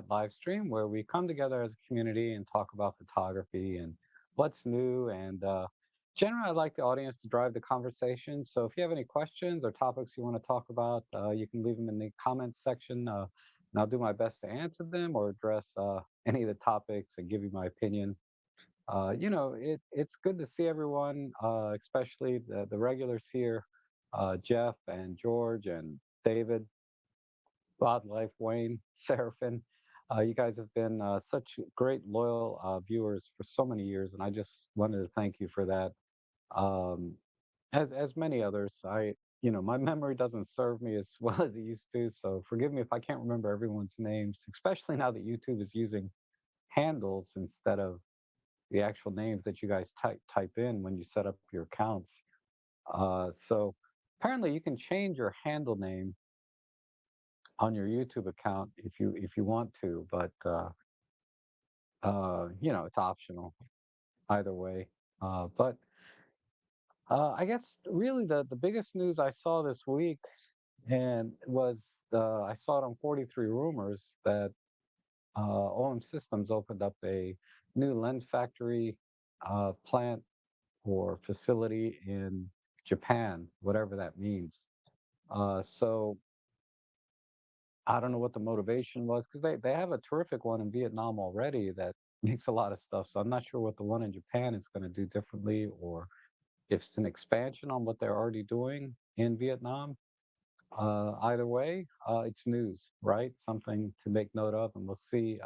Chat live stream where we come together as a community and talk about photography and what's new. And generally, I'd like the audience to drive the conversation. So if you have any questions or topics you want to talk about, you can leave them in the comments section, and I'll do my best to answer them or address any of the topics and give you my opinion. It's good to see everyone, especially the regulars here, Jeff and George and David, Life, Wayne, Seraphin. You guys have been such great, loyal viewers for so many years, and I just wanted to thank you for that. Um, as many others, my memory doesn't serve me as well as it used to, so forgive me if I can't remember everyone's names, especially now that YouTube is using handles instead of the actual names that you guys type in when you set up your accounts. So apparently, you can change your handle name on your YouTube account if you want to, but it's optional either way. But I guess really the biggest news I saw this week and was I saw it on 43 Rumors that OM Systems opened up a new lens factory plant or facility in Japan, whatever that means. So I don't know what the motivation was because they have a terrific one in Vietnam already that makes a lot of stuff. So I'm not sure what the one in Japan is going to do differently or if it's an expansion on what they're already doing in Vietnam. Either way, it's news, right? Something to make note of, and we'll see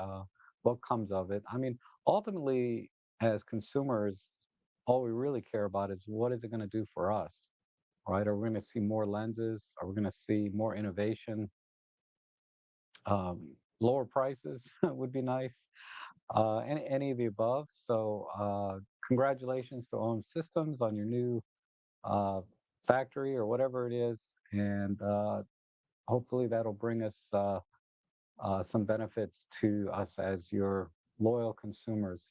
what comes of it. I mean, ultimately, as consumers, all we really care about is what is it going to do for us, right? Are we going to see more lenses? Are we going to see more innovation? Lower prices would be nice. Any of the above. So, congratulations to OM Systems on your new uh, factory or whatever it is, and hopefully that'll bring us some benefits to us as your loyal consumers.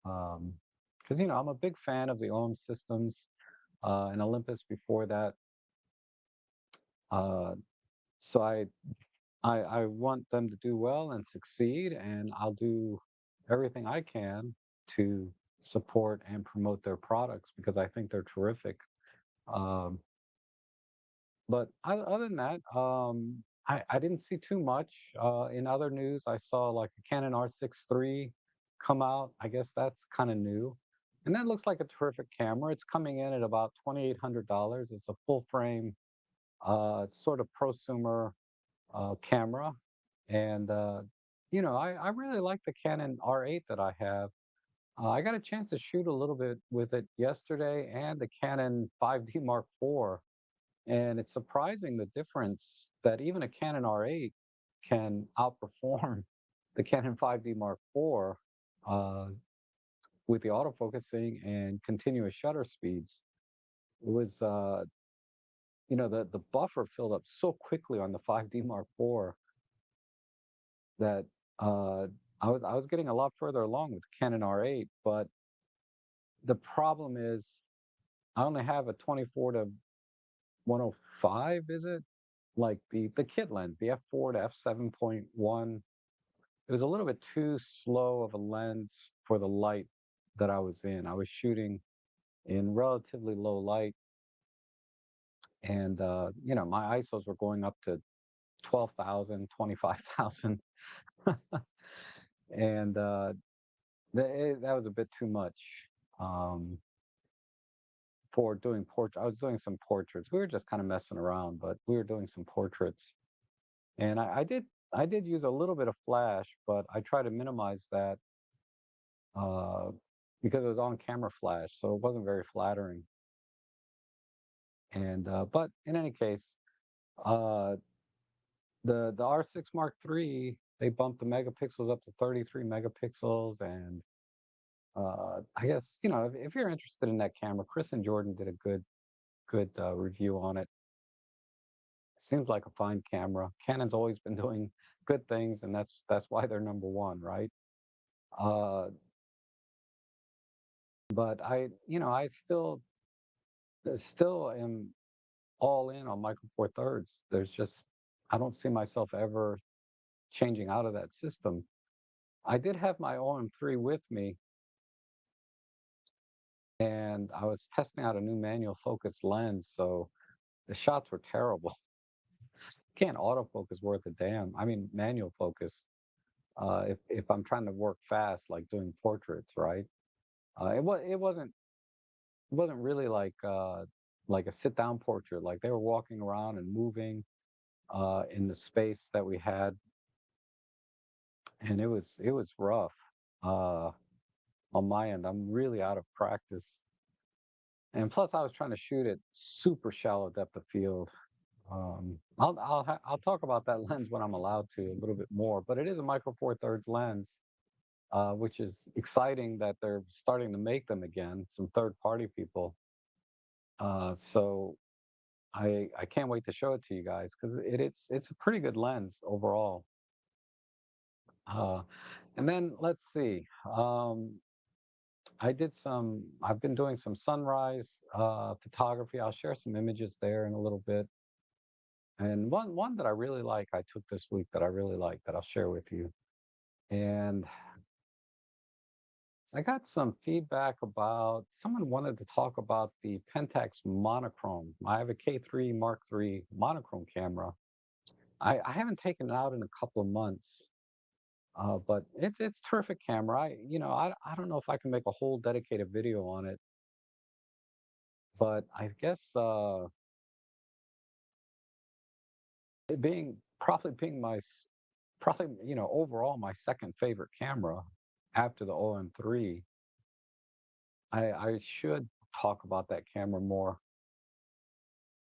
Because I'm a big fan of the OM Systems and Olympus before that. Uh, so I want them to do well and succeed, and I'll do everything I can to support and promote their products because I think they're terrific. Um, but other than that, I didn't see too much. In other news, I saw like a Canon R6 III come out. I guess that's kind of new. And that looks like a terrific camera. It's coming in at about $2,800. It's a full frame, sort of prosumer camera. And, I really like the Canon R8 that I have. I got a chance to shoot a little bit with it yesterday and the Canon 5D Mark IV. And it's surprising the difference that even a Canon R8 can outperform the Canon 5D Mark IV uh, with the autofocusing and continuous shutter speeds. It was, the buffer filled up so quickly on the 5D Mark IV that uh, I was getting a lot further along with the Canon R8, but the problem is I only have a 24 to 105, is it? Like the kit lens, the f4 to f7.1. It was a little bit too slow of a lens for the light that I was in. I was shooting in relatively low light, and my ISOs were going up to 12,000, 25,000, and that was a bit too much um, for doing portrait. I was doing some portraits. We were just kind of messing around, but we were doing some portraits, and I did use a little bit of flash, but I try to minimize that uh, because it was on camera flash, so it wasn't very flattering. And but in any case, uh, the R6 Mark III, they bumped the megapixels up to 33 megapixels, and I guess if you're interested in that camera, Chris and Jordan did a good review on it. Seems like a fine camera. Canon's always been doing good things, and that's why they're number one, right? Uh, but I still am all in on Micro Four Thirds. There's just I don't see myself ever changing out of that system. I did have my OM3 with me, and I was testing out a new manual focus lens, so the shots were terrible. Can't autofocus worth a damn. I mean, manual focus. If I'm trying to work fast, like doing portraits, right? It wasn't really like a sit down portrait. Like they were walking around and moving in the space that we had, and it was rough uh, on my end. I'm really out of practice, and plus I was trying to shoot at super shallow depth of field. I'll talk about that lens when I'm allowed to a little bit more, but it is a micro four thirds lens, which is exciting that they're starting to make them again. Some third party people. So I can't wait to show it to you guys because it's a pretty good lens overall. Uh, and then let's see. I've been doing some sunrise photography. I'll share some images there in a little bit. And one that I really like, I took this week that I really like that I'll share with you. And I got some feedback about someone wanted to talk about the Pentax monochrome. I have a K3 Mark III monochrome camera. I haven't taken it out in a couple of months, but it's terrific camera. I don't know if I can make a whole dedicated video on it, but I guess it being probably overall my second favorite camera after the OM3. I should talk about that camera more.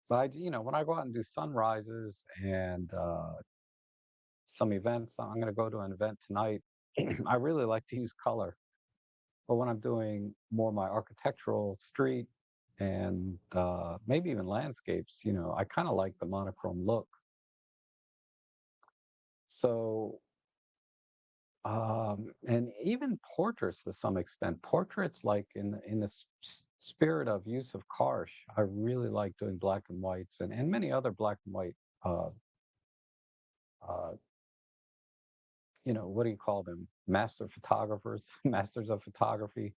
But when I go out and do sunrises and some events, I'm going to go to an event tonight. I really like to use color. But when I'm doing more my architectural street and maybe even landscapes, I kind of like the monochrome look. So, and even portraits to some extent, portraits like in the spirit of use of Karsh, I really like doing black and whites and many other black and white, uh, uh, what do you call them? Master photographers, masters of photography.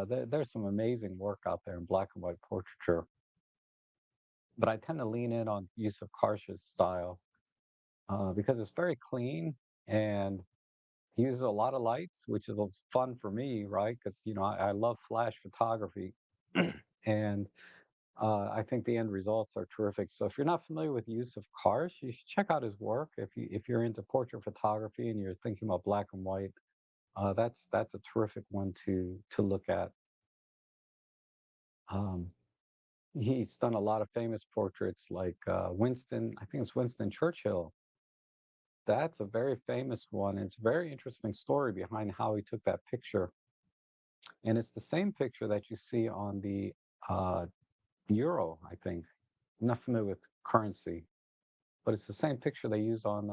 There's some amazing work out there in black and white portraiture, but I tend to lean in on use of Karsh's style because it's very clean and he uses a lot of lights, which is fun for me, right? Because I love flash photography, and I think the end results are terrific. So if you're not familiar with the use of Karsh, you should check out his work. If you're into portrait photography and you're thinking about black and white, that's a terrific one to look at. Um, he's done a lot of famous portraits like Winston. I think it's Winston Churchill. That's a very famous one. It's a very interesting story behind how he took that picture. And it's the same picture that you see on the uh, euro, I think. I'm not familiar with currency, but it's the same picture they use on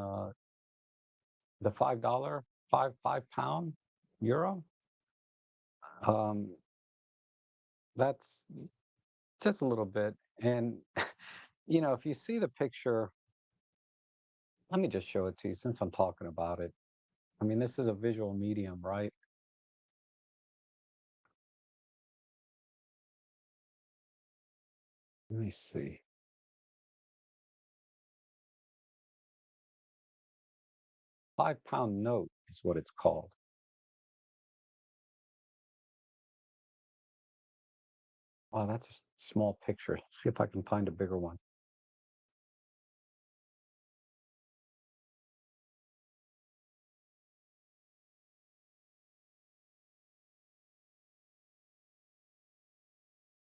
the $5, five pound euro. Um, that's just a little bit. And, if you see the picture, let me just show it to you since I'm talking about it. I mean, this is a visual medium, right? Let me see. 5 pound note is what it's called. Oh, that's a small picture. Let's see if I can find a bigger one.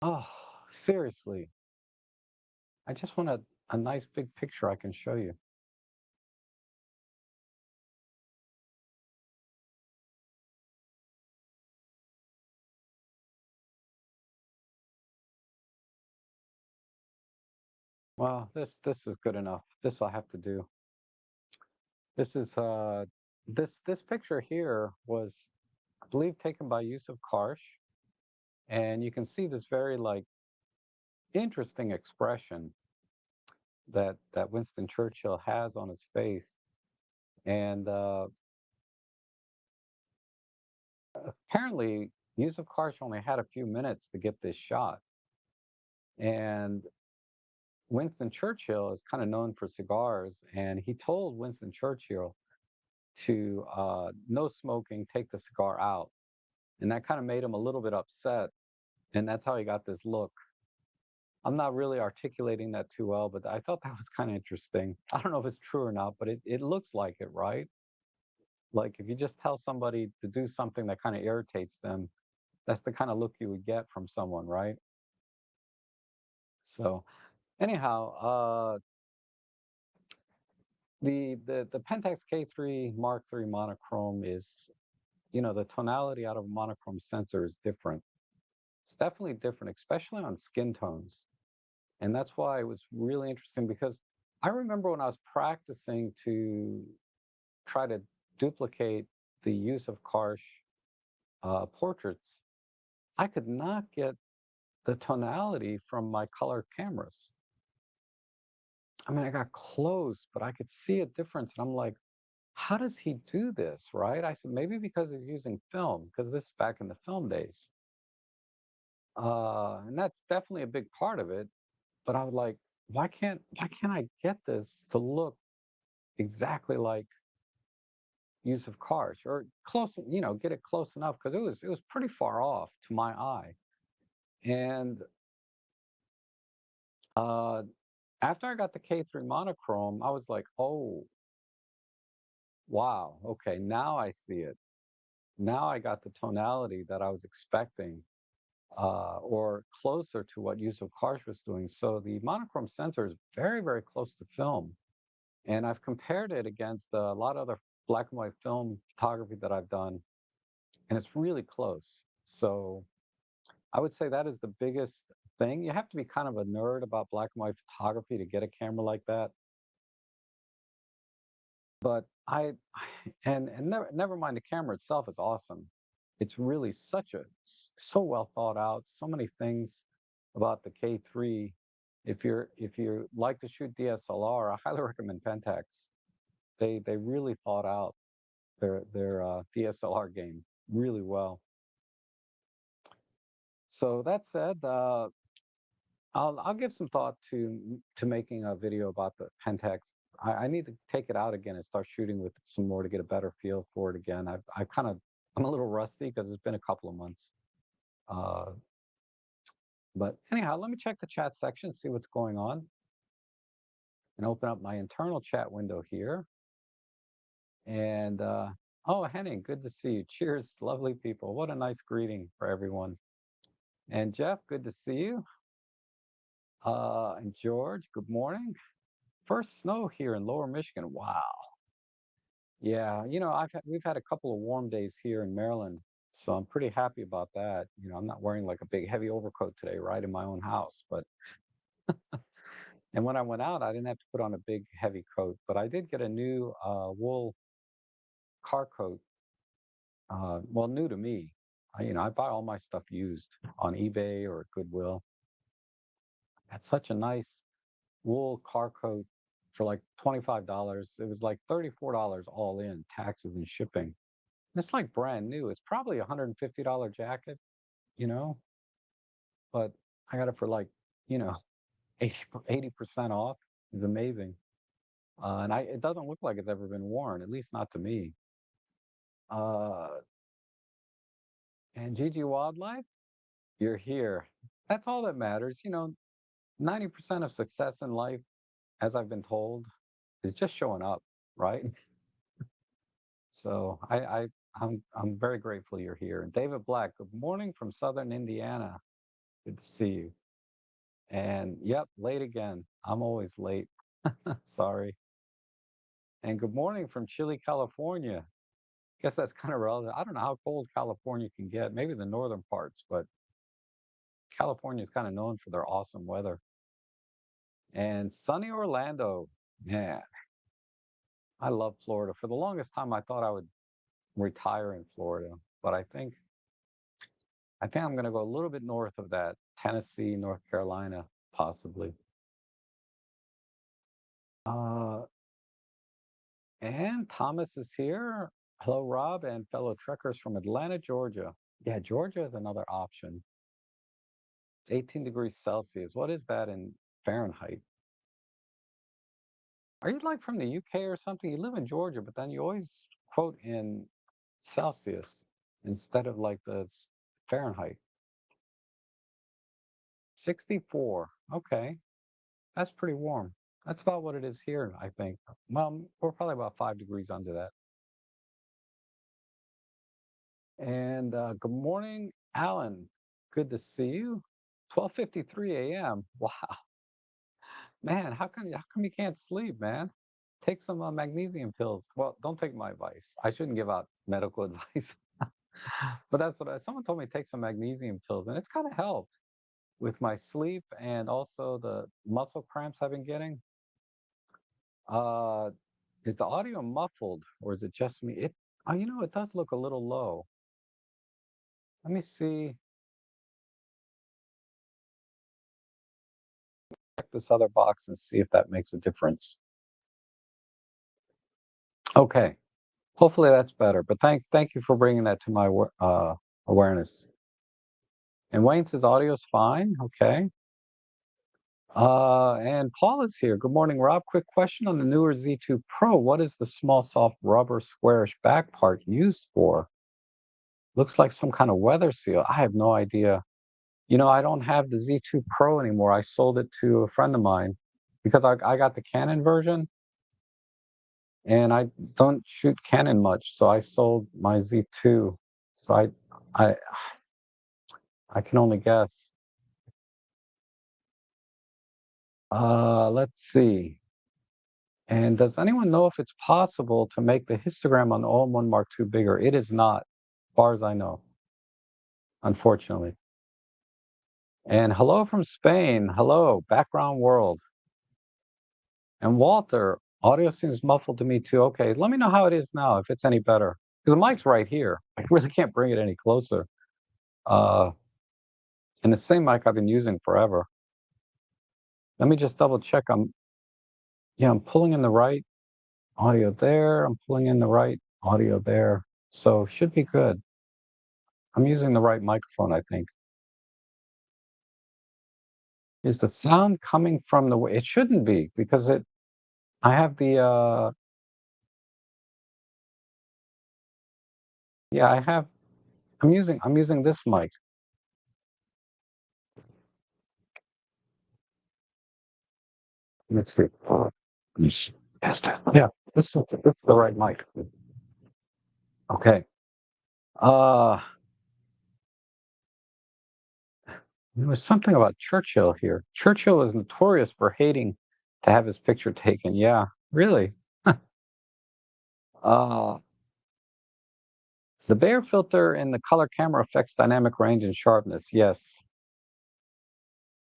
Oh, seriously. I just want a nice big picture I can show you. Well, this is good enough. This I have to do. This is this picture here was, I believe, taken by Yusuf Karsh, and you can see this very like interesting expression that Winston Churchill has on his face. And apparently, Yusuf Karsh only had a few minutes to get this shot. And Winston Churchill is kind of known for cigars, and he told Winston Churchill to no smoking, take the cigar out. And that kind of made him a little bit upset. And that's how he got this look. I'm not really articulating that too well, but I thought that was kind of interesting. I don't know if it's true or not, but it looks like it, right? Like if you just tell somebody to do something that kind of irritates them, that's the kind of look you would get from someone, right? So anyhow, the Pentax K3 Mark III monochrome is, the tonality out of a monochrome sensor is different. It's definitely different, especially on skin tones. And that's why it was really interesting because I remember when I was practicing to try to duplicate the use of Karsh portraits, I could not get the tonality from my color cameras. I mean, I got close, but I could see a difference. And I'm like, how does he do this? Right? I said, maybe because he's using film, because this is back in the film days. And that's definitely a big part of it. But I was like, why can't I get this to look exactly like use of cars or close, get it close enough because it was pretty far off to my eye. And uh, after I got the K3 monochrome, I was like, oh, wow, okay, now I see it. Now I got the tonality that I was expecting, or closer to what Yusuf Karsh was doing. So the monochrome sensor is very, very close to film. And I've compared it against a lot of other black and white film photography that I've done, and it's really close. So I would say that is the biggest thing. You have to be kind of a nerd about black and white photography to get a camera like that. But and never mind, the camera itself is awesome. It's really so well thought out. So many things about the K3. If you like to shoot DSLR, I highly recommend Pentax. They really thought out their DSLR game really well. So that said, I'll give some thought to making a video about the Pentax. I need to take it out again and start shooting with it some more to get a better feel for it again. I'm a little rusty because it's been a couple of months. Uh, but anyhow, let me check the chat section, see what's going on, and open up my internal chat window here. And oh, Henning, good to see you. Cheers, lovely people. What a nice greeting for everyone. And Jeff, good to see you. And George, good morning. First snow here in Lower Michigan. Wow. Yeah, we've had a couple of warm days here in Maryland, so I'm pretty happy about that. I'm not wearing like a big heavy overcoat today, right in my own house, but and when I went out, I didn't have to put on a big heavy coat, but I did get a new wool car coat. Well, new to me. I buy all my stuff used on eBay or Goodwill. That's such a nice wool car coat for like $25. It was like $34 all in, taxes and shipping. It's like brand new. It's probably a $150 jacket, you know, but I got it for like, you know, 80% off. It's amazing. And it doesn't look like it's ever been worn, at least not to me. Uh, and Gigi Wildlife, you're here. That's all that matters. 90% of success in life, as I've been told, is just showing up, right? So I'm very grateful you're here. And David Black, good morning from Southern Indiana. Good to see you. And yep, late again. I'm always late. Sorry. And good morning from Chile, California. Guess that's kind of relevant. I don't know how cold California can get, maybe the northern parts, but California is kind of known for their awesome weather. And sunny Orlando. Man, I love Florida. For the longest time, I thought I would retire in Florida, but I think I'm going to go a little bit north of that, Tennessee, North Carolina, possibly. Uh, And Thomas is here. Hello, Rob, and fellow trekkers from Atlanta, Georgia. Yeah, Georgia is another option. 18 degrees Celsius. What is that in Fahrenheit? Are you like from the UK or something? You live in Georgia, but then you always quote in Celsius instead of like the Fahrenheit. 64. Okay, that's pretty warm. That's about what it is here, I think. Well, we're probably about 5 degrees under that. And good morning, Alan. Good to see you. 12:53 a.m. Wow, man, how come you can't sleep, man? Take some magnesium pills. Well, don't take my advice. I shouldn't give out medical advice, but that's what someone told me take some magnesium pills, and it's kind of helped with my sleep and also the muscle cramps I've been getting. Uh, is the audio muffled or is it just me? It does look a little low. Let me see. Check this other box and see if that makes a difference. Okay, hopefully that's better. But thank you for bringing that to my awareness. And Wayne says audio's fine. Okay. And Paul is here. Good morning, Rob. Quick question on the newer Z2 Pro. What is the small, soft rubber squarish back part used for? Looks like some kind of weather seal. I have no idea. I don't have the Z2 Pro anymore. I sold it to a friend of mine because I got the Canon version and I don't shoot Canon much, so I sold my Z2. So I I can only guess. Let's see. And does anyone know if it's possible to make the histogram on the All-in-One Mark II bigger? It is not, as far as I know, unfortunately. And hello from Spain. Hello, background world. And Walter, audio seems muffled to me too. Okay, let me know how it is now, if it's any better. Because the mic's right here. I really can't bring it any closer. Uh, and the same mic I've been using forever. Let me just double check. I'm pulling in the right audio there. I'm pulling in the right audio there. So should be good. I'm using the right microphone, I think. Is the sound coming from the way? It shouldn't be because I have yeah, I'm using this mic. Let's see. Yes, yeah, this is the right mic. Okay. Uh, there was something about Churchill here. Churchill is notorious for hating to have his picture taken. Yeah, really. Uh, the Bayer filter in the color camera affects dynamic range and sharpness. Yes.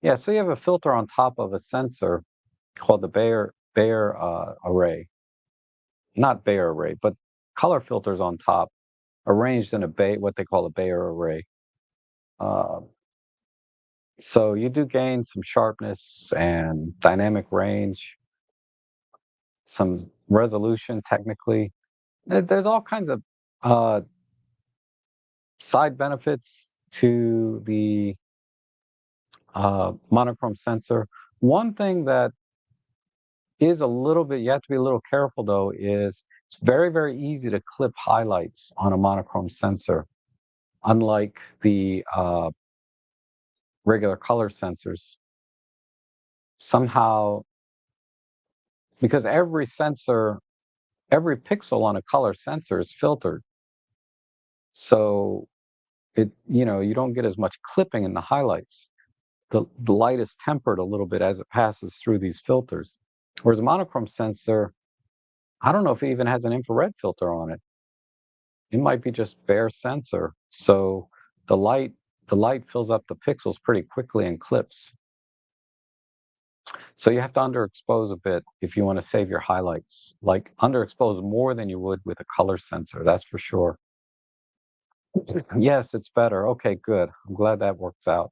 Yeah, so you have a filter on top of a sensor called the Bayer array. Not Bayer array, but color filters on top, arranged in what they call a Bayer array. Uh, so you do gain some sharpness and dynamic range, some resolution technically. There's all kinds of uh, side benefits to the monochrome sensor. One thing that is a little bit, you have to be a little careful though, is it's very, very easy to clip highlights on a monochrome sensor, unlike the regular color sensors. Somehow, because every pixel on a color sensor is filtered. So you don't get as much clipping in the highlights. The light is tempered a little bit as it passes through these filters. Whereas a monochrome sensor, I don't know if it even has an infrared filter on it. It might be just bare sensor. So the light the light fills up the pixels pretty quickly and clips. So you have to underexpose a bit if you want to save your highlights. Like underexpose more than you would with a color sensor, that's for sure. Yes, it's better. Okay, good. I'm glad that works out.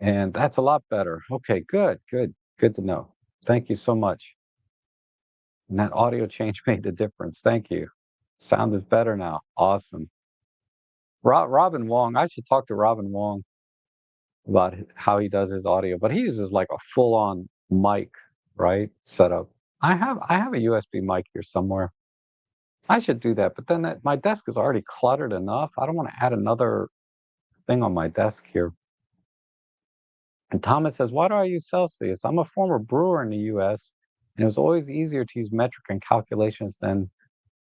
And that's a lot better. Okay, good, good, good to know. Thank you so much. And that audio change made the difference. Thank you. Sound is better now. Awesome. Robin Wong, I should talk to Robin Wong about how he does his audio, but he uses like a full-on mic, right? Setup. I have a USB mic here somewhere. I should do that, but then my desk is already cluttered enough. I don't want to add another thing on my desk here. And Thomas says, why do I use Celsius? I'm a former brewer in the US, and it was always easier to use metric and calculations than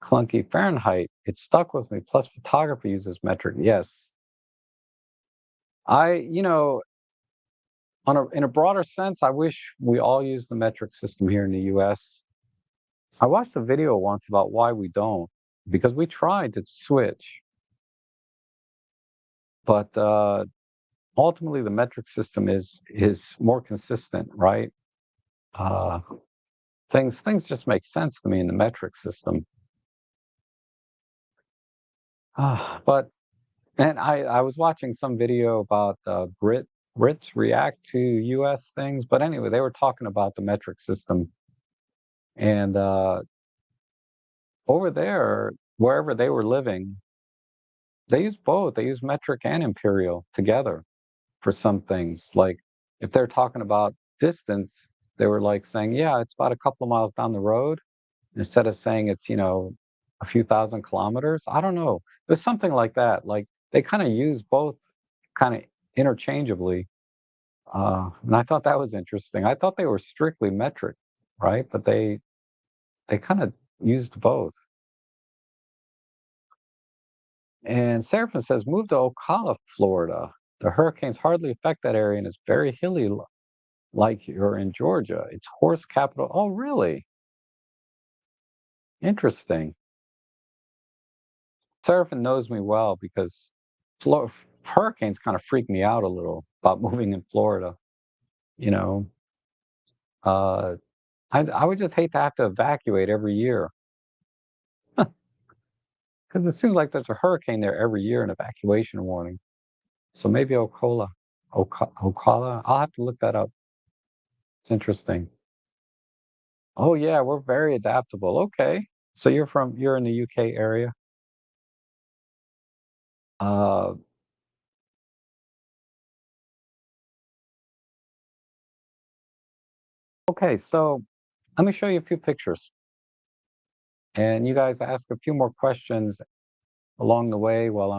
clunky Fahrenheit. It stuck with me. Plus, photography uses metric. Yes. You know, in a broader sense, I wish we all use the metric system here in the US. I watched a video once about why we don't, because we tried to switch, but ultimately the metric system is more consistent, right? Uh, things just make sense to me in the metric system. But and I was watching some video about Brits react to U.S. things, but anyway, they were talking about the metric system, and over there, wherever they were living, they use both. They use metric and imperial together for some things. Like if they're talking about distance, they were like saying, "Yeah, it's about a couple of miles down the road," instead of saying it's a few thousand kilometers. I don't know. There's something like that. Like they kind of use both kind of interchangeably. And I thought that was interesting. I thought they were strictly metric, right? But they kind of used both. And Seraphin says, move to Ocala, Florida. The hurricanes hardly affect that area and it's very hilly like you're in Georgia. It's horse capital. Oh, really? Interesting. Seraphin knows me well because Flo hurricanes kind of freak me out a little about moving in Florida, you know? Uh, I would just hate to have to evacuate every year because it seems like there's a hurricane there every year, an evacuation warning. So maybe Ocala. I'll have to look that up. It's interesting. Oh yeah, we're very adaptable. Okay. So you're in the UK area. Uh, okay, so let me show you a few pictures. And you guys ask a few more questions along the way while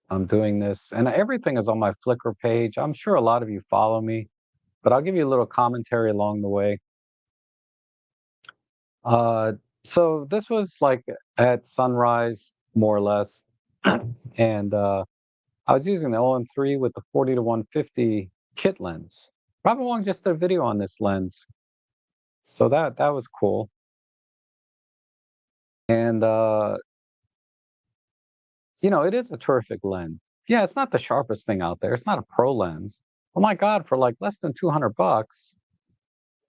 I'm doing this. And everything is on my Flickr page. I'm sure a lot of you follow me, but I'll give you a little commentary along the way. Uh, so this was like at sunrise, more or less. And I was using the OM3 with the 40 to 150 kit lens. Robin Wong just did a video on this lens. So that was cool. And it is a terrific lens. Yeah, it's not the sharpest thing out there. It's not a pro lens. Oh my God, for like less than 200 bucks,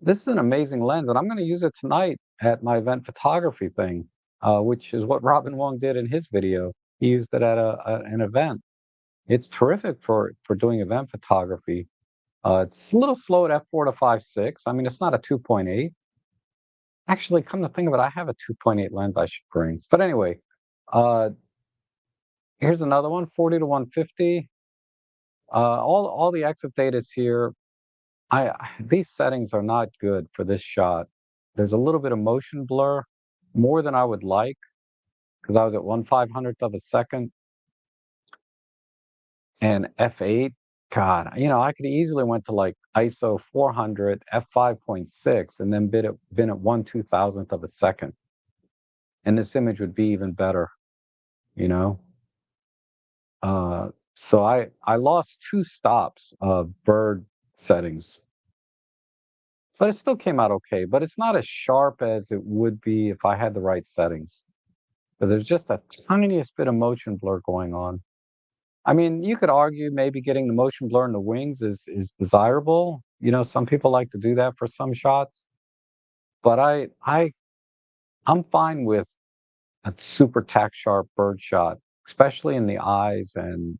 this is an amazing lens, and I'm going to use it tonight at my event photography thing, which is what Robin Wong did in his video. He used it at an event. It's terrific for doing event photography. It's a little slow at f4 to 5.6. I mean, it's not a 2.8. Actually, come to think of it, I have a 2.8 lens I should bring. But anyway, uh, here's another one, 40 to 150. All the exif data is here. These settings are not good for this shot. There's a little bit of motion blur, more than I would like, because I was at 1/500th of a second. And f8, God, I could easily went to like ISO 400, f5.6, and then been at 1/2000th of a second. And this image would be even better, you know? So I lost 2 stops of bird settings, but it still came out okay. But it's not as sharp as it would be if I had the right settings. But there's just a tiniest bit of motion blur going on. I mean, you could argue maybe getting the motion blur in the wings is desirable. Some people like to do that for some shots, but I'm fine with a super tack sharp bird shot, especially in the eyes and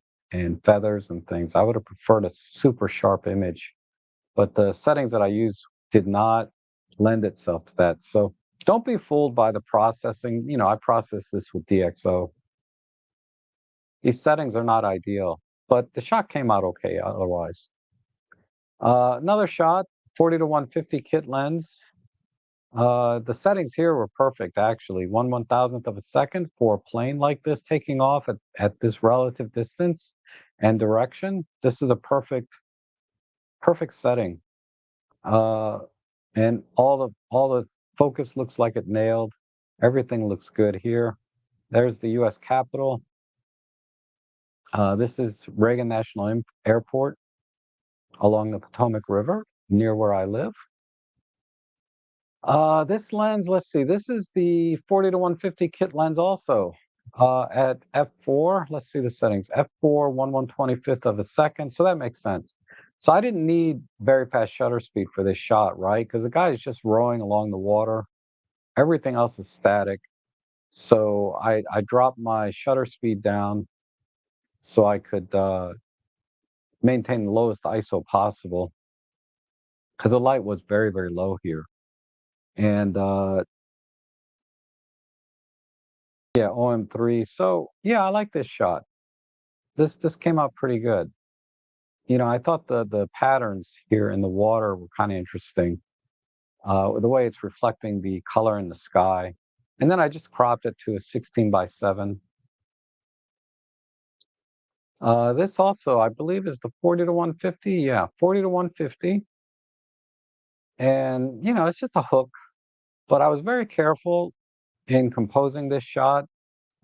feathers and things. I would have preferred a super sharp image, but the settings that I used did not. lend itself to that. So don't be fooled by the processing. I process this with DxO. These settings are not ideal, but the shot came out okay otherwise. Another shot, 40 to 150 kit lens. The settings here were perfect, actually. 1/1000th of a second for a plane like this taking off at this relative distance and direction. This is a perfect setting. Uh, and all the focus looks like it nailed. Everything looks good here. There's the U.S. Capitol. This is Reagan National Airport along the Potomac River near where I live. This lens, let's see, this is the 40 to 150 kit lens also. At f4, let's see the settings, f4, 1/125th of a second, so that makes sense. So I didn't need very fast shutter speed for this shot, right? Because the guy is just rowing along the water. Everything else is static. So I dropped my shutter speed down so I could maintain the lowest ISO possible because the light was very, very low here. And yeah, OM3. So yeah, I like this shot. This came out pretty good. I thought the patterns here in the water were kind of interesting. The way it's reflecting the color in the sky. And then I just cropped it to a 16:7. This also, I believe, is the 40 to 150. Yeah, 40 to 150. And, it's just a hook. But I was very careful in composing this shot.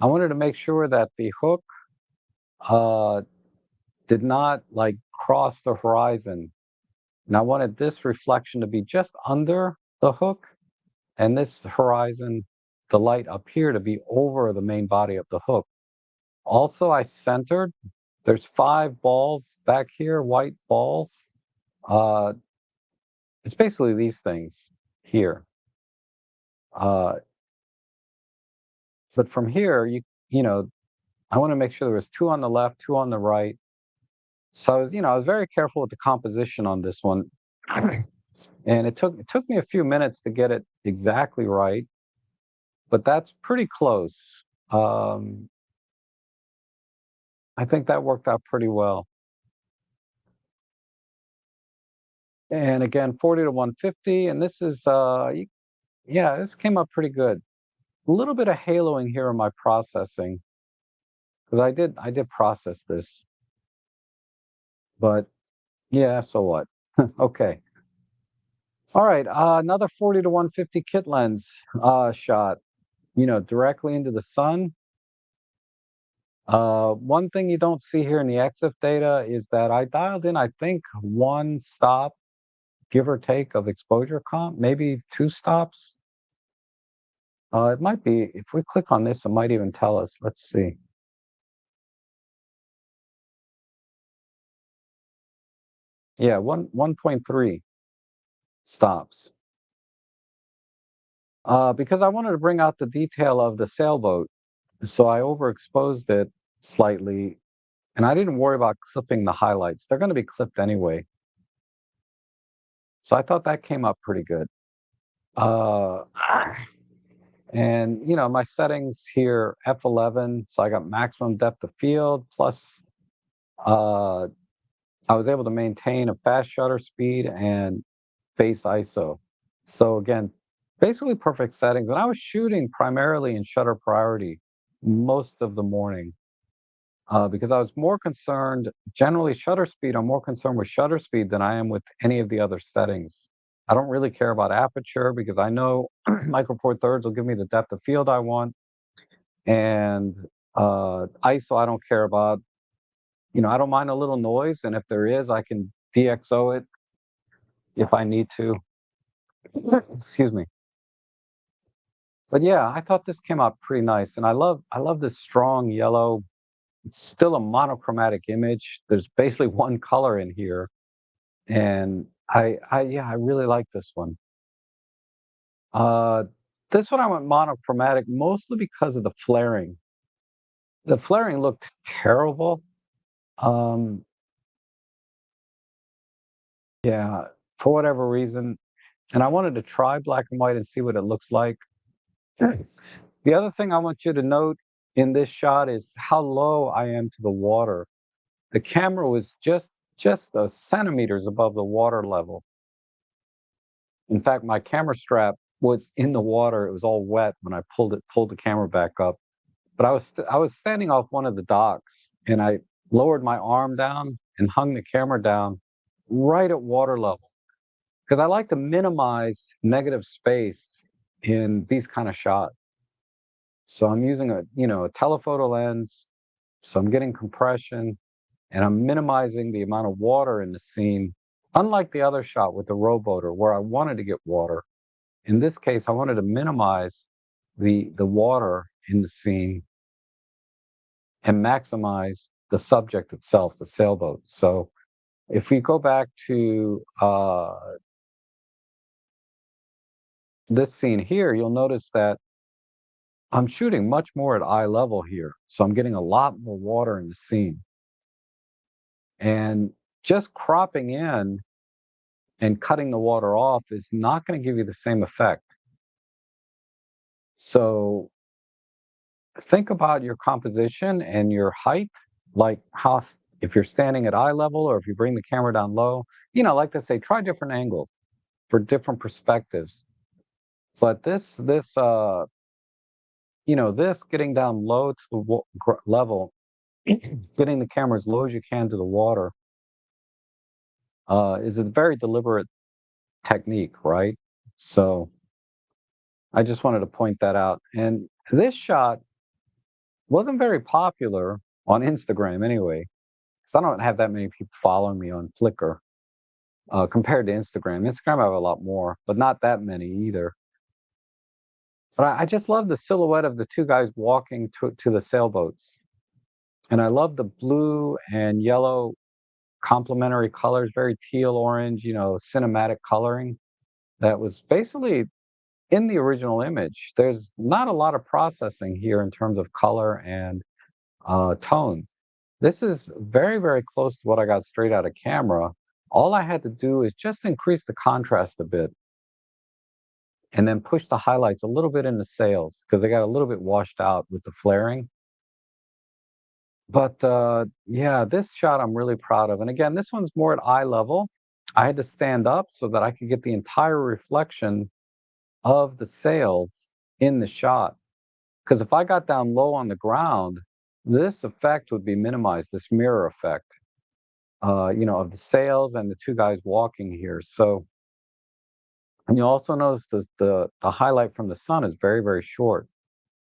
I wanted to make sure that the hook uh, did not like cross the horizon. And I wanted this reflection to be just under the hook and this horizon, the light up here to be over the main body of the hook. Also, I centered, there's 5 balls back here, white balls. Uh, it's basically these things here. Uh, but from here, I want to make sure there was 2 on the left, 2 on the right. So, I was very careful with the composition on this one. And it took me a few minutes to get it exactly right, but that's pretty close. I think that worked out pretty well. And again, 40 to 150, and this is yeah, this came up pretty good. A little bit of haloing here in my processing because I did process this, but yeah, so what? Okay. All right, another 40 to 150 kit lens shot, directly into the sun. One thing you don't see here in the EXIF data is that I dialed in, I think, 1 stop, give or take, of exposure comp, maybe 2 stops. It might be, if we click on this, it might even tell us. Let's see. Yeah, 1.3 stops. Because I wanted to bring out the detail of the sailboat, so I overexposed it slightly, and I didn't worry about clipping the highlights. They're going to be clipped anyway. So I thought that came up pretty good. Uh, and my settings here, f11, so I got maximum depth of field plus uh, I was able to maintain a fast shutter speed and face ISO. So again, basically perfect settings. And I was shooting primarily in shutter priority most of the morning because I was more concerned, generally shutter speed, I'm more concerned with shutter speed than I am with any of the other settings. I don't really care about aperture because I know Micro Four Thirds will give me the depth of field I want. And ISO I don't care about. I don't mind a little noise, and if there is, I can DxO it if I need to. Excuse me. But yeah, I thought this came out pretty nice, and I love this strong yellow. It's still a monochromatic image. There's basically one color in here, and I really like this one. Uh, this one I went monochromatic mostly because of the flaring. The flaring looked terrible. Um, yeah, for whatever reason, And I wanted to try black and white and see what it looks like. The other thing I want you to note in this shot is how low I am to the water. The camera was just centimeters above the water level. In fact, my camera strap was in the water. It was all wet when I pulled the camera back up. But I was standing off one of the docks, and I lowered my arm down and hung the camera down right at water level because I like to minimize negative space in these kind of shots. So I'm using a telephoto lens, so I'm getting compression and I'm minimizing the amount of water in the scene. Unlike the other shot with the rowboater where I wanted to get water, in this case I wanted to minimize the water in the scene and maximize the subject itself, the sailboat. So if we go back to this scene here, you'll notice that I'm shooting much more at eye level here. So I'm getting a lot more water in the scene. And just cropping in and cutting the water off is not going to give you the same effect. So think about your composition and your height, like how if you're standing at eye level or if you bring the camera down low, like to say, try different angles for different perspectives. But this getting down low to the level, getting the camera as low as you can to the water, is a very deliberate technique, right? So I just wanted to point that out. And this shot wasn't very popular on Instagram anyway, because I don't have that many people following me on Flickr compared to Instagram. Instagram, I have a lot more, but not that many either. But I just love the silhouette of the two guys walking to the sailboats. And I love the blue and yellow complementary colors, very teal orange, cinematic coloring that was basically in the original image. There's not a lot of processing here in terms of color and tone. This is very, very close to what I got straight out of camera. All I had to do is just increase the contrast a bit and then push the highlights a little bit in the sails because they got a little bit washed out with the flaring. But yeah, this shot I'm really proud of. And again, this one's more at eye level. I had to stand up so that I could get the entire reflection of the sails in the shot. Because if I got down low on the ground, this effect would be minimized, this mirror effect, of the sails and the two guys walking here. So, and you also notice the highlight from the sun is very, very short.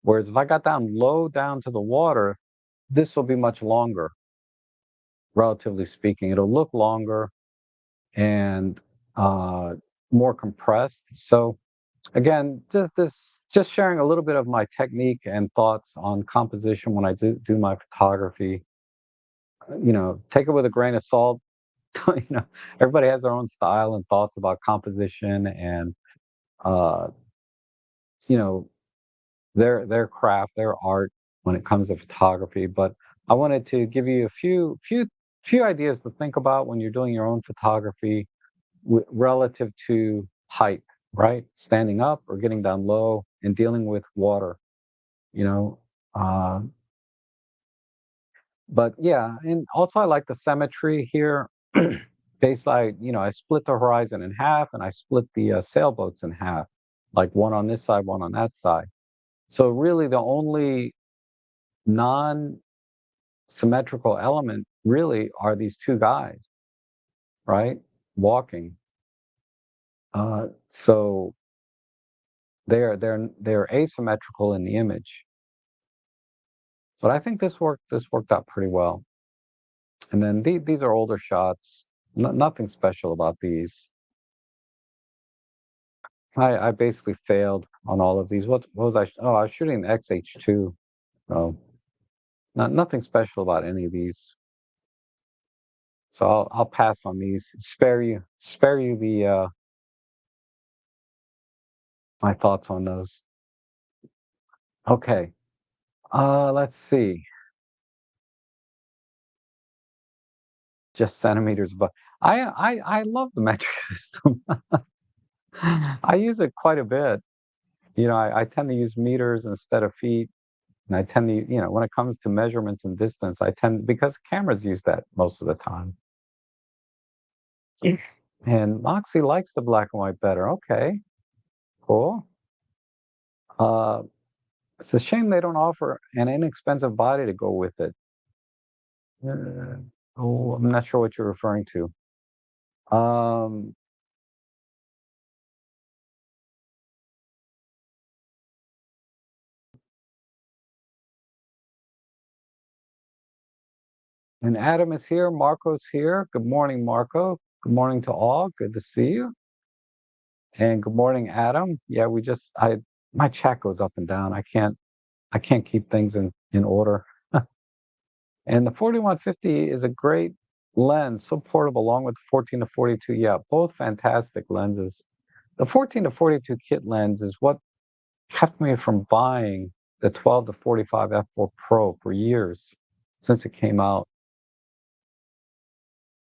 Whereas if I got down low down to the water, this will be much longer, relatively speaking. It'll look longer and uh, more compressed. So again, just sharing a little bit of my technique and thoughts on composition when I do my photography. Take it with a grain of salt. you know, Everybody has their own style and thoughts about composition and uh, you know their craft, their art when it comes to photography. But I wanted to give you a few ideas to think about when you're doing your own photography relative to height, right? Standing up or getting down low and dealing with water, you know. Uh, but yeah, and also I like the symmetry here. Basically, I split the horizon in half and I split the sailboats in half, like one on this side, one on that side. So really, the only non-symmetrical element really are these two guys, right, walking. So they're asymmetrical in the image. But I think this worked out pretty well. And then these are older shots. Nothing special about these. I basically failed on all of these. What was I? Oh, I was shooting the XH2. So nothing special about any of these. So I'll pass on these. Spare you the my thoughts on those. Okay. Let's see. Just centimeters above. I love the metric system. I use it quite a bit. I tend to use meters instead of feet, and I tend to, when it comes to measurements and distance, I tend because cameras use that most of the time. Mm. And Moxie likes the black and white better. Okay, cool. Uh, it's a shame they don't offer an inexpensive body to go with it. Uh, oh, I'm not sure what you're referring to. Um, and Adam is here. Marco's here. Good morning, Marco. Good morning to all. Good to see you. And good morning, Adam. Yeah, my chat goes up and down. I can't keep things in order. And the 4150 is a great lens, so portable, along with the 14 to 42. Yeah, both fantastic lenses. The 14 to 42 kit lens is what kept me from buying the 12 to 45 f4 Pro for years since it came out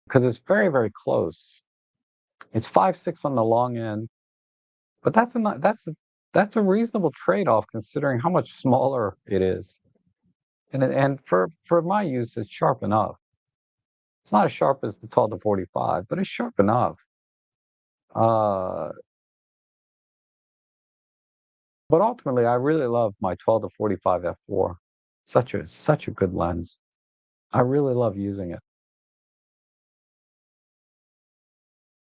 because it's very, very close. It's 5.6 on the long end, but that's a reasonable trade-off considering how much smaller it is. And for my use, it's sharp enough. It's not as sharp as the 12 to 45, but it's sharp enough. Uh, but ultimately, I really love my 12 to 45 f4. Such a good lens. I really love using it.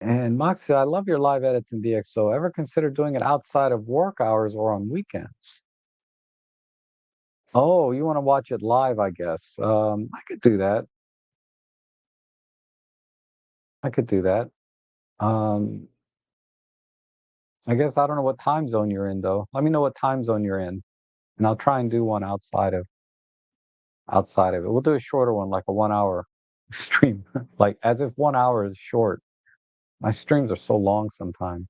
And Moxie, I love your live edits in DxO. Ever consider doing it outside of work hours or on weekends? Oh, you want to watch it live, I guess. I could do that. I could do that. Um, I guess I don't know what time zone you're in though. Let me know what time zone you're in, and I'll try and do one outside of it. We'll do a shorter one, like a 1 hour stream, like as if 1 hour is short. My streams are so long sometimes.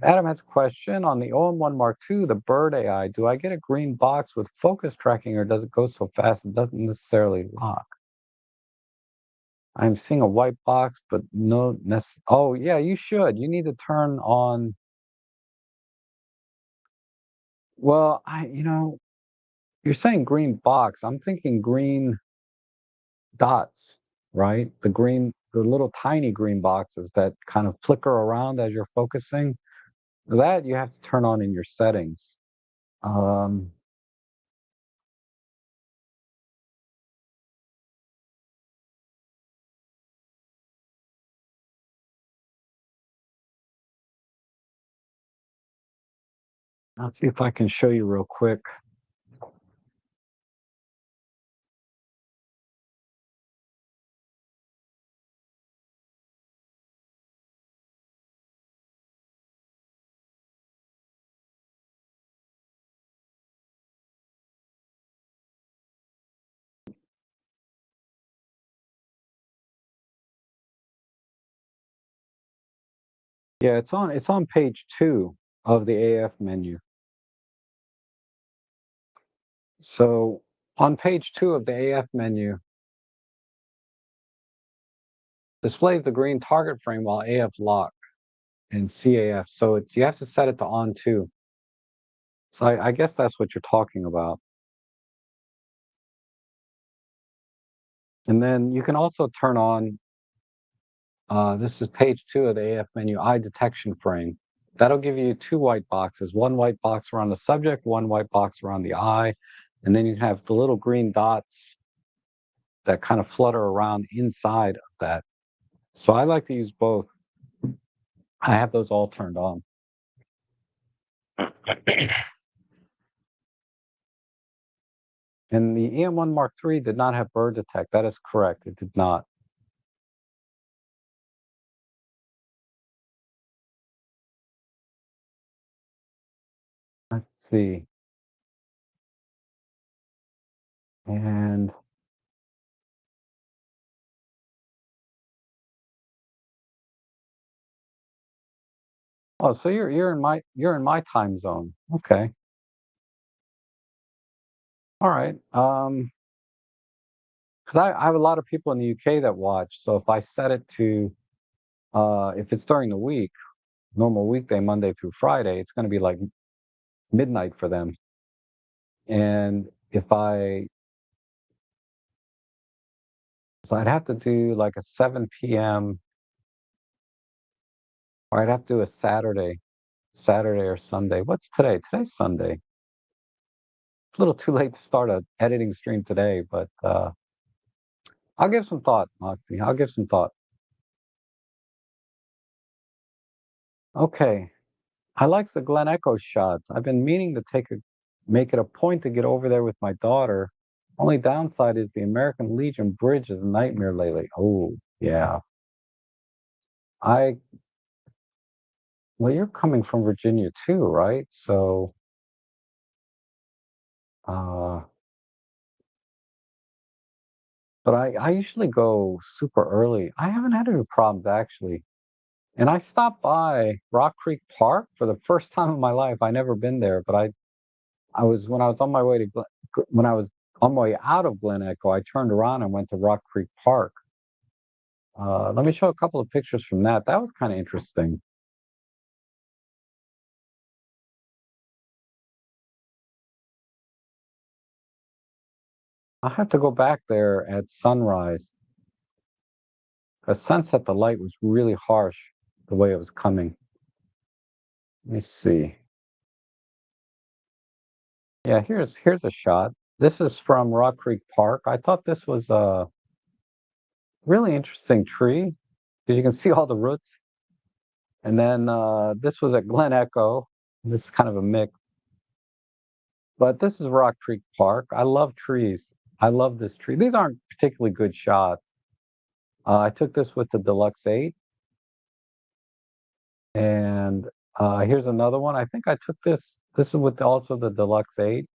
Adam has a question on the OM1 Mark II, the Bird AI. Do I get a green box with focus tracking, or does it go so fast it doesn't necessarily lock? I'm seeing a white box, but no. Oh, yeah, you should. You need to turn on. Well, you're saying green box. I'm thinking green dots, right? The little tiny green boxes that kind of flicker around as you're focusing. That you have to turn on in your settings. Um, let's see if I can show you real quick. Yeah, it's on page 2 of the AF menu. So on page 2 of the AF menu, displays the green target frame while AF lock and CAF. So you have to set it to on too. So I guess that's what you're talking about. And then you can also turn on, this is page 2 of the AF menu, eye detection frame. That'll give you two white boxes, one white box around the subject, one white box around the eye. And then you have the little green dots that kind of flutter around inside of that. So I like to use both. I have those all turned on. And the EM1 Mark III did not have bird detect. That is correct. It did not. Let's see. And oh, so you're in my time zone. Okay. All right. Because I have a lot of people in the UK that watch. So if I set it to if it's during the week, normal weekday, Monday through Friday, it's going to be like midnight for them. And if I, so I'd have to do like a 7 p.m. or I'd have to do a Saturday or Sunday. What's today? Today's Sunday. It's a little too late to start a editing stream today, but I'll give some thought, Moxie. I'll give some thought. Okay. I like the Glen Echo shots. I've been meaning to make it a point to get over there with my daughter. Only downside is the American Legion Bridge is a nightmare lately. Oh, yeah. I, well, you're coming from Virginia too, right? So, uh, but I usually go super early. I haven't had any problems actually. And I stopped by Rock Creek Park for the first time in my life. I never been there, but I was when I was on my way to when I was on my way out of Glen Echo, I turned around and went to Rock Creek Park. Let me show a couple of pictures from that. That was kind of interesting. I have to go back there at sunrise. At sunset, the light was really harsh the way it was coming. Let me see. Yeah, here's a shot. This is from Rock Creek Park. I thought this was a really interesting tree because you can see all the roots. And then this was at Glen Echo. This is kind of a mix. But this is Rock Creek Park. I love trees. I love this tree. These aren't particularly good shots. I took this with the Deluxe 8, and here's another one. I think I took this. This is with also the Deluxe 8.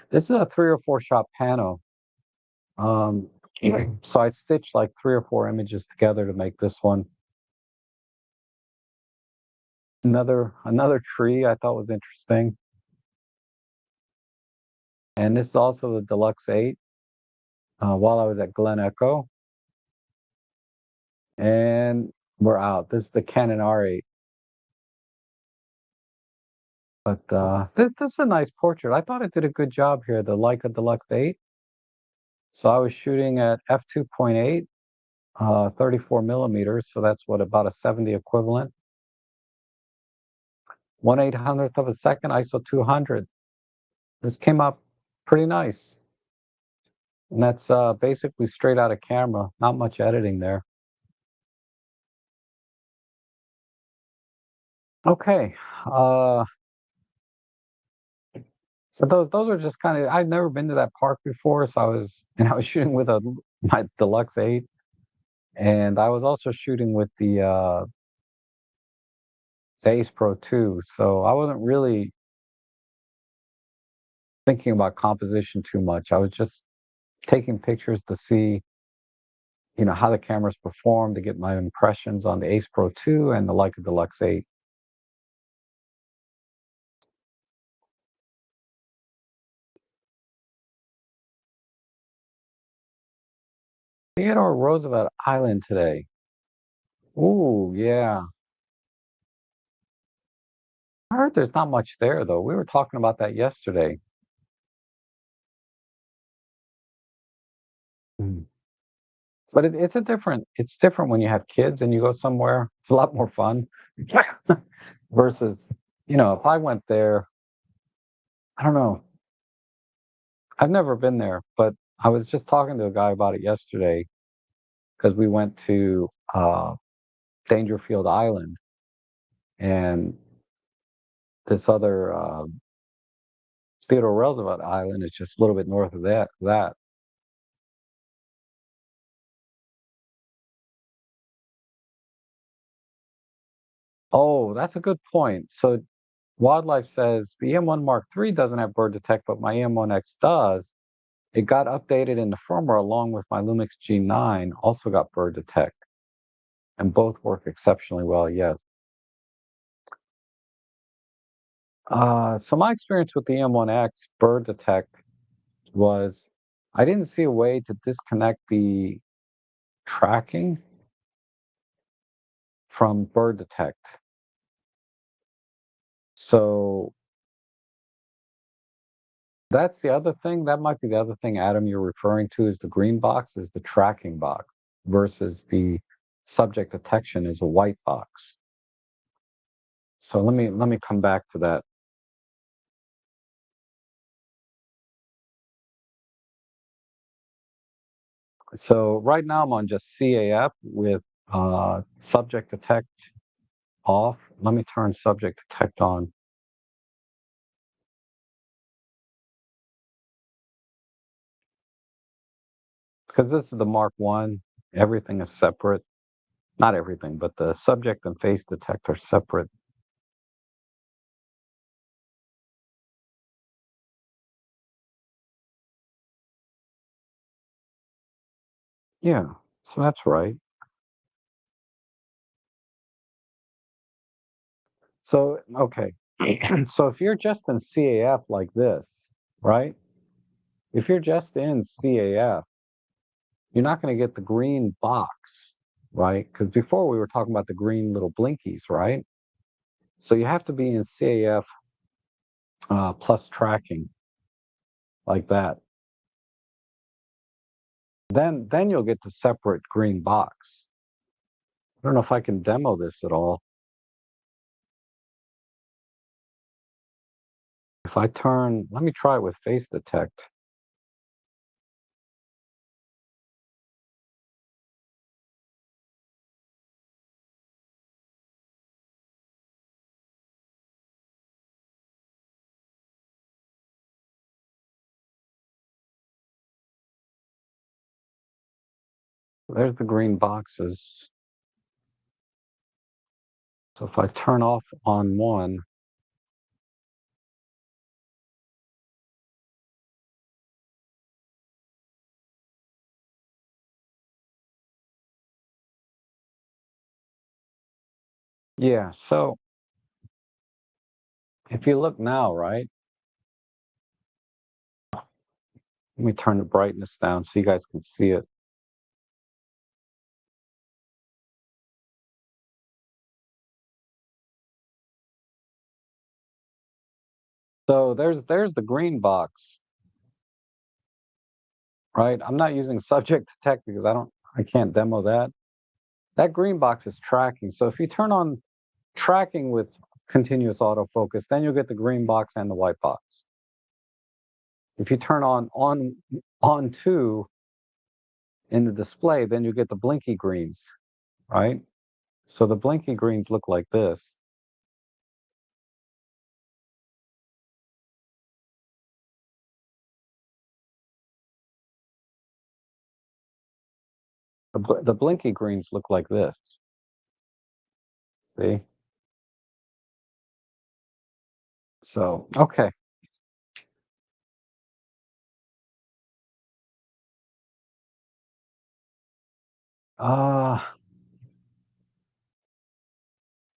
This is a 3 or 4 shot pano. Um, so I stitched like 3 or 4 images together to make this one. Another tree I thought was interesting, and this is also the Deluxe 8. While I was at Glen Echo, and we're out. This is the Canon R8. But this is a nice portrait. I thought it did a good job here, the Leica Deluxe 8. So I was shooting at f2.8, 34 millimeters. So that's what, about a 70 equivalent. 1/800th of a second, ISO 200. This came up pretty nice. And that's basically straight out of camera, not much editing there. Okay. Uh, so those are just kind of, I'd never been to that park before. So I was shooting with my Deluxe 8. And I was also shooting with the Ace Pro 2, so I wasn't really thinking about composition too much. I was just taking pictures to see, how the cameras perform, to get my impressions on the Ace Pro 2 and the Leica Deluxe 8. Theodore Roosevelt Island today. Ooh, yeah. I heard there's not much there though. We were talking about that yesterday. Mm. But it's different when you have kids and you go somewhere. It's a lot more fun. Versus, if I went there, I don't know. I've never been there, but I was just talking to a guy about it yesterday because we went to Dangerfield Island, and this other Theodore Roosevelt Island is just a little bit north of that. Oh, that's a good point. So Wildlife says the EM1 Mark III doesn't have bird detect, but my EM1X does. It got updated in the firmware along with my Lumix G9, also got bird detect, and both work exceptionally well. Yes. So my experience with the EM1X bird detect was I didn't see a way to disconnect the tracking from bird detect. So that's the other thing. That might be the other thing, Adam, you're referring to is the green box is the tracking box versus the subject detection is a white box. So let me come back to that. So right now I'm on just CAF with subject detect off. Let me turn subject detect on. Because this is the Mark One, everything is separate. Not everything, but the subject and face detect are separate. Yeah, so that's right. So, okay. So if you're just in CAF like this, right? If you're just in CAF, you're not going to get the green box, right? Because before we were talking about the green little blinkies, right? So you have to be in CAF plus tracking like that. Then you'll get the separate green box. I don't know if I can demo this at all. If I turn, let me try it with face detect. There's the green boxes. So if I turn off on one, yeah. So if you look now, right? Let me turn the brightness down so you guys can see it. So there's the green box, right? I'm not using subject detect because I can't demo that. That green box is tracking. So if you turn on tracking with continuous autofocus, then you'll get the green box and the white box. If you turn on two in the display, then you get the blinky greens, right? So the blinky greens look like this. The blinky greens look like this. See? So, okay. Uh,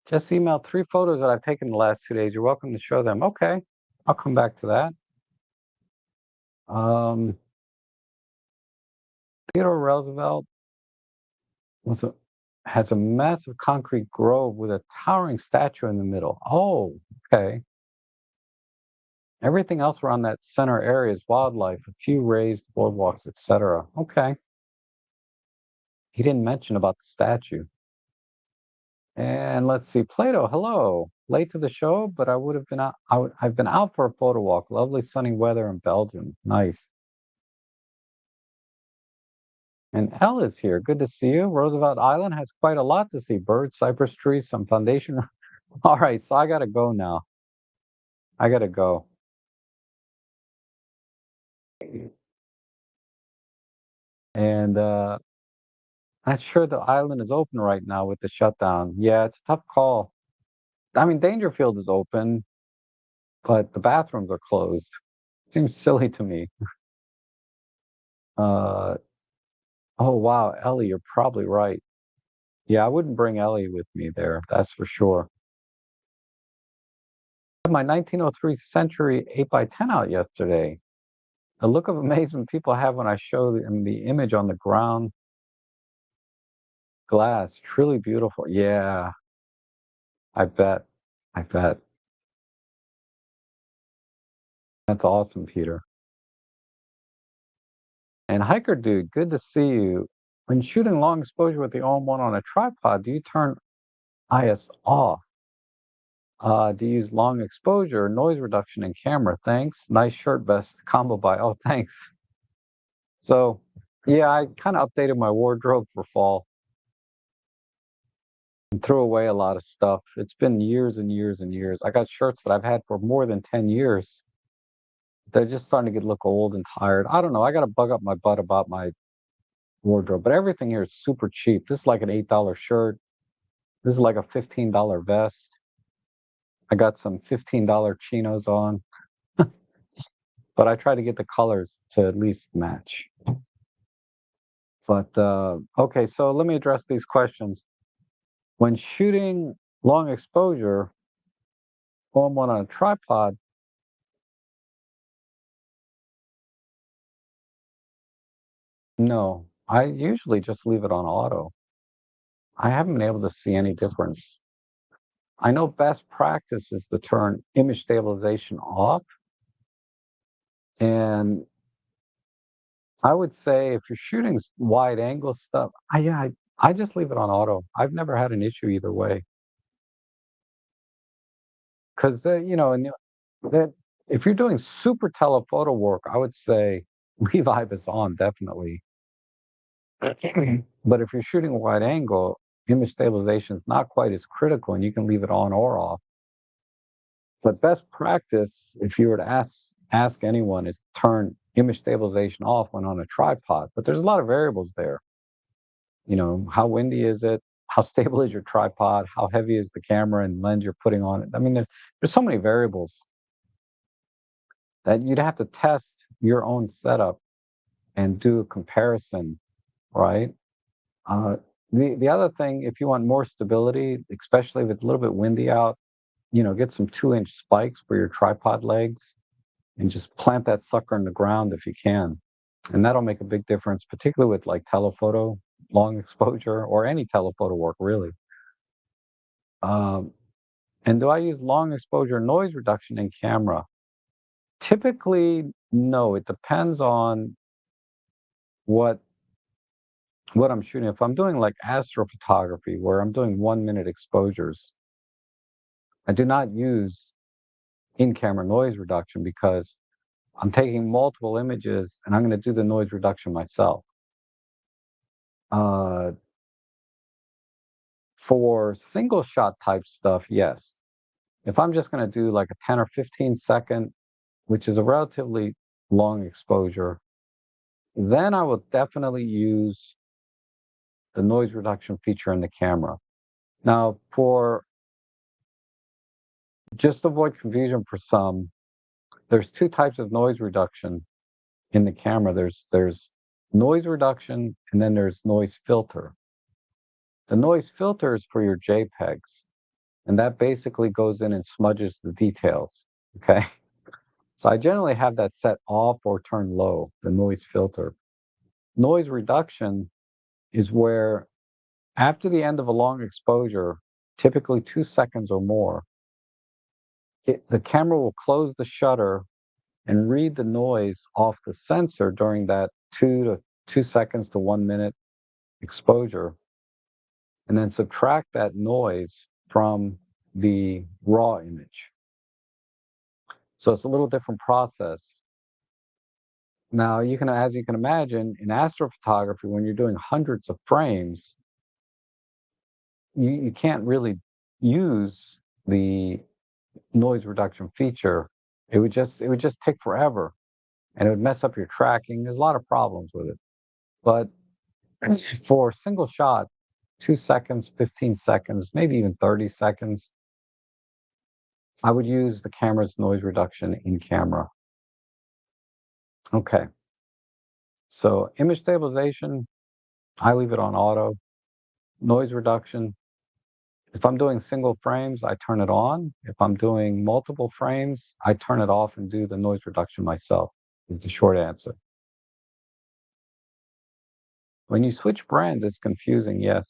just emailed 3 photos that I've taken the last 2 days. You're welcome to show them. Okay. I'll come back to that. Um, Theodore Roosevelt was a, has a massive concrete grove with a towering statue in the middle. Oh, okay. Everything else around that center area is wildlife, a few raised boardwalks, etc. Okay. He didn't mention about the statue. And let's see, Plato, hello. Late to the show, but I would have been out. I've been out for a photo walk. Lovely sunny weather in Belgium. Nice. And Elle is here. Good to see you. Roosevelt Island has quite a lot to see. Birds, cypress trees, some foundation. All right, so I gotta go now. I gotta go. And not sure the island is open right now with the shutdown. Yeah, it's a tough call. I mean, Dangerfield is open, but the bathrooms are closed. Seems silly to me. Uh, oh wow, Ellie, you're probably right. Yeah, I wouldn't bring Ellie with me there. That's for sure. I had my 1903 Century 8 by 10 out yesterday. The look of amazement people have when I show them the image on the ground glass, truly beautiful. Yeah, I bet. I bet. That's awesome, Peter. And hiker dude, good to see you. When shooting long exposure with the OM1 on a tripod, do you turn IS off? Do you use long exposure, noise reduction in camera? Thanks. Nice shirt vest combo buy. Oh, thanks. So, yeah, I kind of updated my wardrobe for fall and threw away a lot of stuff. It's been years and years and years. I got shirts that I've had for more than 10 years. They're just starting to get look old and tired. I don't know. I got to bug up my butt about my wardrobe, but everything here is super cheap. This is like an $8 shirt. This is like a $15 vest. I got some $15 chinos on, but I try to get the colors to at least match. But okay, so let me address these questions. When shooting long exposure on one on a tripod, no, I usually just leave it on auto. I haven't been able to see any difference. I know best practice is to turn image stabilization off. And I would say if you're shooting wide angle stuff, I just leave it on auto. I've never had an issue either way. Because, and that if you're doing super telephoto work, I would say leave IBIS on definitely. But if you're shooting wide angle, image stabilization is not quite as critical, and you can leave it on or off. But best practice, if you were to ask anyone, is turn image stabilization off when on a tripod. But there's a lot of variables there. How windy is it? How stable is your tripod? How heavy is the camera and lens you're putting on it? I mean, there's so many variables that you'd have to test your own setup and do a comparison, right? Uh, the other thing, if you want more stability, especially if it's a little bit windy out, get some 2-inch spikes for your tripod legs and just plant that sucker in the ground if you can. And that'll make a big difference, particularly with like telephoto, long exposure, or any telephoto work, really. Um, and do I use long exposure noise reduction in camera? Typically, no. It depends on what what I'm shooting. If I'm doing like astrophotography, where I'm doing 1-minute exposures, I do not use in-camera noise reduction because I'm taking multiple images and I'm going to do the noise reduction myself. Uh, for single shot type stuff, yes. If I'm just going to do like a 10 or 15 second, which is a relatively long exposure, then I will definitely use the noise reduction feature in the camera. Now, for just avoid confusion for some, there's two types of noise reduction in the camera. There's noise reduction and then there's noise filter. The noise filter is for your JPEGs, and that basically goes in and smudges the details. Okay. So I generally have that set off or turned low, the noise filter. Noise reduction is where after the end of a long exposure, typically 2 seconds or more, the camera will close the shutter and read the noise off the sensor during that 2 seconds to 1 minute exposure, and then subtract that noise from the raw image. So it's a little different process. Now, as you can imagine, in astrophotography, when you're doing hundreds of frames, you can't really use the noise reduction feature. It would just take forever, and it would mess up your tracking. There's a lot of problems with it. But for single shot, 2 seconds, 15 seconds, maybe even 30 seconds, I would use the camera's noise reduction in camera. Okay. So image stabilization, I leave it on auto. Noise reduction, if I'm doing single frames, I turn it on. If I'm doing multiple frames, I turn it off and do the noise reduction myself, is the short answer. When you switch brands, it's confusing, yes.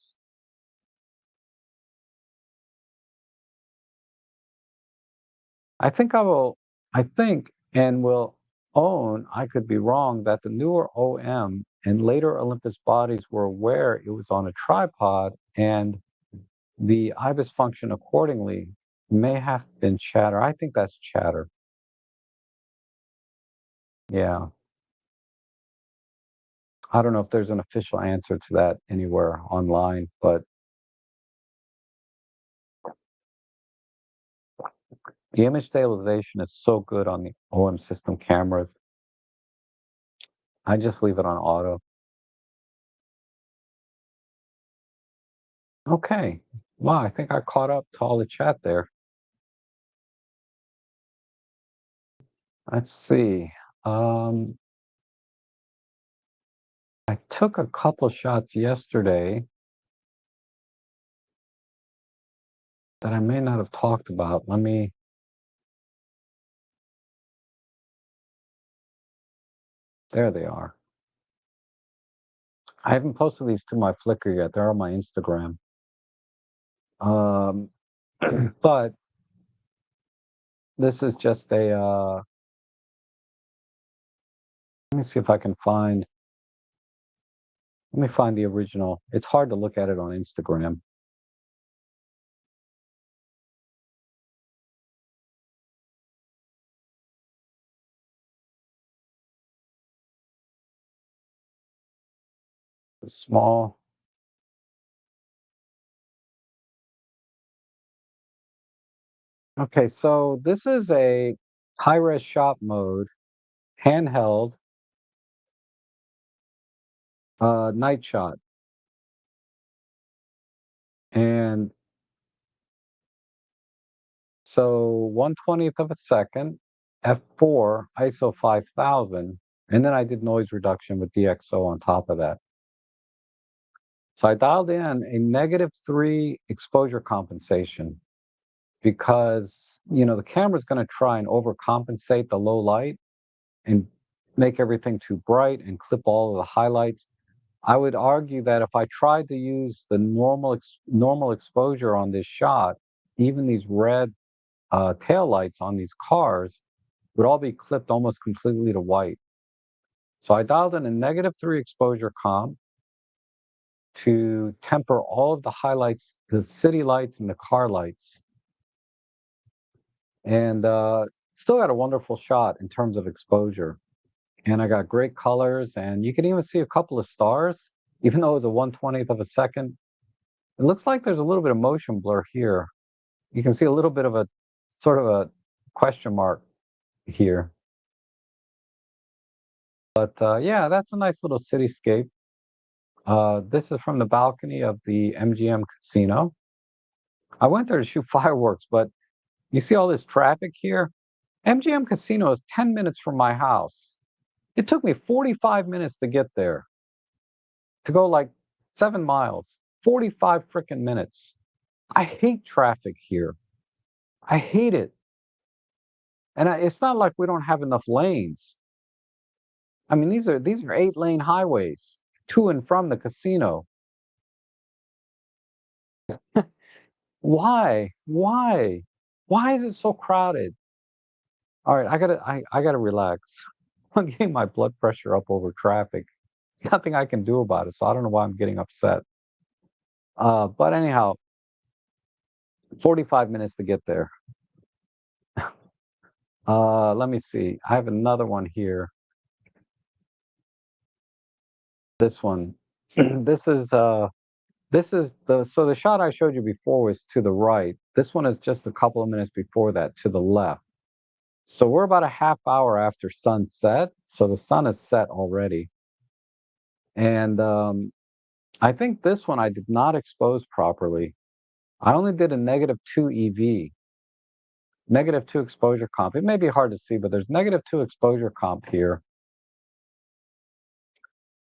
I think I will, I think and will own, I could be wrong, that the newer OM and later Olympus bodies were aware it was on a tripod and the IBIS function accordingly may have been chatter. I think that's chatter. Yeah. I don't know if there's an official answer to that anywhere online, but the image stabilization is so good on the OM system cameras. I just leave it on auto. Okay. Wow, I think I caught up to all the chat there. Let's see. Um, I took a couple shots yesterday that I may not have talked about. There they are. I haven't posted these to my Flickr yet. They're on my Instagram. Um, but this is just let me see if I can let me find the original. It's hard to look at it on Instagram. It's small. Okay, so this is a high-res shot mode, handheld, night shot. And so 1/20th of a second, f4, ISO 5000, and then I did noise reduction with DxO on top of that. So I dialed in a -3 exposure compensation because, the camera's going to try and overcompensate the low light and make everything too bright and clip all of the highlights. I would argue that if I tried to use the normal exposure on this shot, even these red tail lights on these cars would all be clipped almost completely to white. So I dialed in a -3 exposure comp to temper all of the highlights, the city lights and the car lights. And still got a wonderful shot in terms of exposure. And I got great colors, and you can even see a couple of stars, even though it's a 1/20th of a second. It looks like there's a little bit of motion blur here. You can see a little bit of a sort of a question mark here. But yeah, that's a nice little cityscape. This is from the balcony of the MGM Casino. I went there to shoot fireworks, but you see all this traffic here? MGM Casino is 10 minutes from my house. It took me 45 minutes to get there, to go like 7 miles. 45 freaking minutes. I hate traffic here. I hate it. And it's not like we don't have enough lanes. I mean, these are 8-lane highways to and from the casino. Why? Why? Why is it so crowded? All right, I gotta relax. I'm getting my blood pressure up over traffic. There's nothing I can do about it, so I don't know why I'm getting upset. But anyhow, 45 minutes to get there. Let me see. I have another one here. This one. This is the shot I showed you before was to the right. This one is just a couple of minutes before that to the left. So we're about a half hour after sunset. So the sun is set already. And I think this one I did not expose properly. I only did a -2 EV, -2 exposure comp. It may be hard to see, but there's -2 exposure comp here.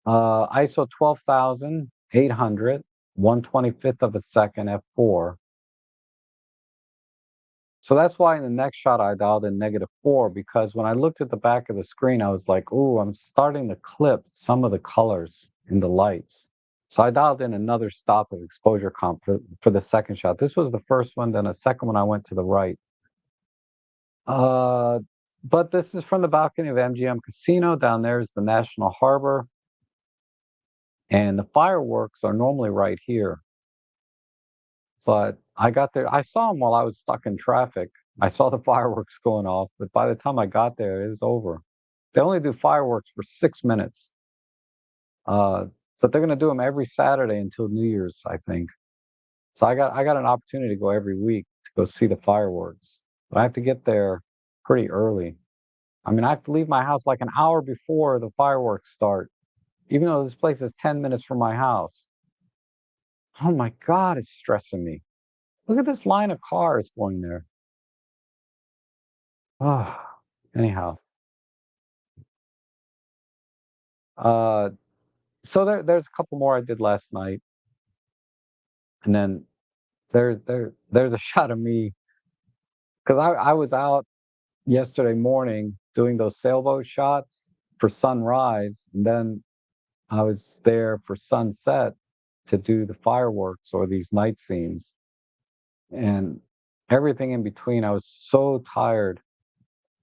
ISO 12,800, 1/25th of a second f4. So that's why in the next shot I dialed in -4 because when I looked at the back of the screen, I was like, "Ooh, I'm starting to clip some of the colors in the lights." So I dialed in another stop of exposure comp for the second shot. This was the first one, then a second one I went to the right. Uh, but this is from the balcony of MGM Casino. Down there is the National Harbor, and the fireworks are normally right here. But I got there. I saw them while I was stuck in traffic. I saw the fireworks going off, but by the time I got there, it was over. They only do fireworks for 6 minutes. Uh, but they're going to do them every Saturday until New Year's, I think. So I got an opportunity to go every week to go see the fireworks. But I have to get there pretty early. I mean, I have to leave my house like an hour before the fireworks start, even though this place is 10 minutes from my house. Oh my God, it's stressing me. Look at this line of cars going there. Oh, anyhow. Uh, so there's a couple more I did last night, and then there's a shot of me because I was out yesterday morning doing those sailboat shots for sunrise, and then I was there for sunset to do the fireworks or these night scenes, and everything in between. I was so tired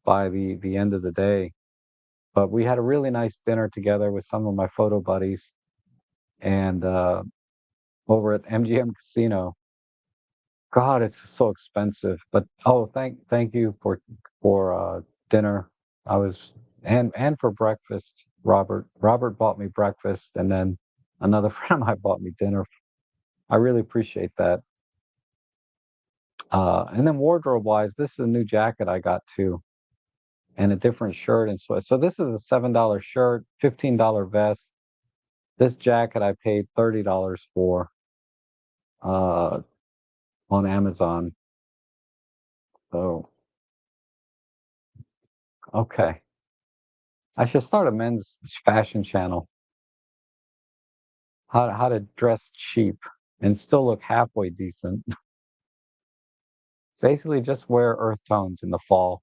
by the end of the day, but we had a really nice dinner together with some of my photo buddies, and over at MGM Casino. God, it's so expensive. But oh, thank you for dinner. I was and for breakfast. Robert bought me breakfast, and then another friend of mine bought me dinner. I really appreciate that. And then wardrobe wise, this is a new jacket I got too, and a different shirt and sweat. So this is a $7 shirt, $15 vest. This jacket I paid $30 for uh, on Amazon. So okay. I should start a men's fashion channel. How to dress cheap and still look halfway decent. Basically, just wear earth tones in the fall.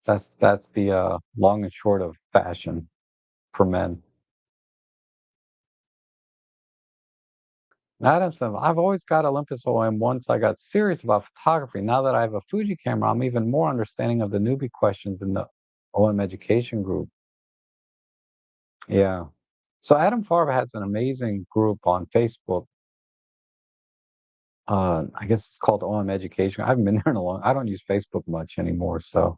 That's the long and short of fashion for men. Adamson, I've always got Olympus OM once I got serious about photography. Now that I have a Fuji camera, I'm even more understanding of the newbie questions in the OM education group. Yeah. So Adam Farber has an amazing group on Facebook. I guess it's called OM Education. I haven't been there in a long. I don't use Facebook much anymore. So,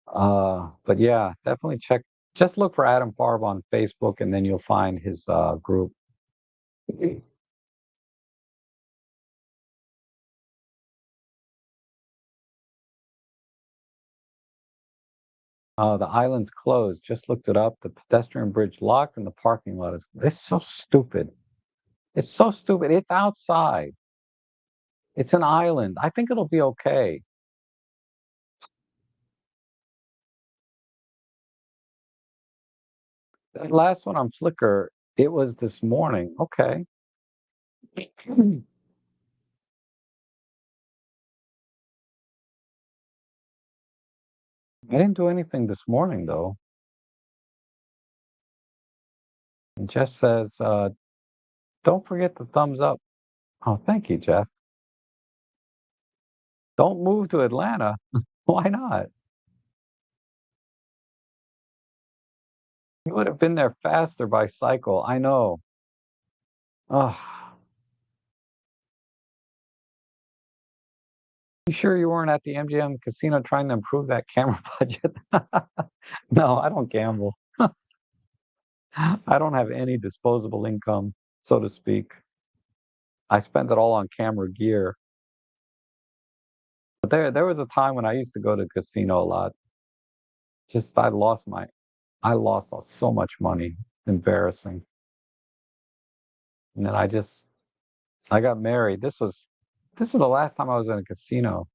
but yeah, definitely check. Just look for Adam Farb on Facebook, and then you'll find his group. The island's closed. Just looked it up. The pedestrian bridge locked, and the parking lot is. It's so stupid. It's so stupid. It's outside. It's an island. I think it'll be okay. That last one on Flickr, it was this morning. Okay. I didn't do anything this morning though. And Jeff says, don't forget the thumbs up. Oh, thank you, Jeff. Don't move to Atlanta. Why not? You would have been there faster by cycle. I know. Oh, you sure you weren't at the MGM casino trying to improve that camera budget? No, I don't gamble. I don't have any disposable income, so to speak. I spend it all on camera gear. But there was a time when I used to go to casino a lot. Just I lost so much money. Embarrassing. And then I got married. This is the last time I was in a casino.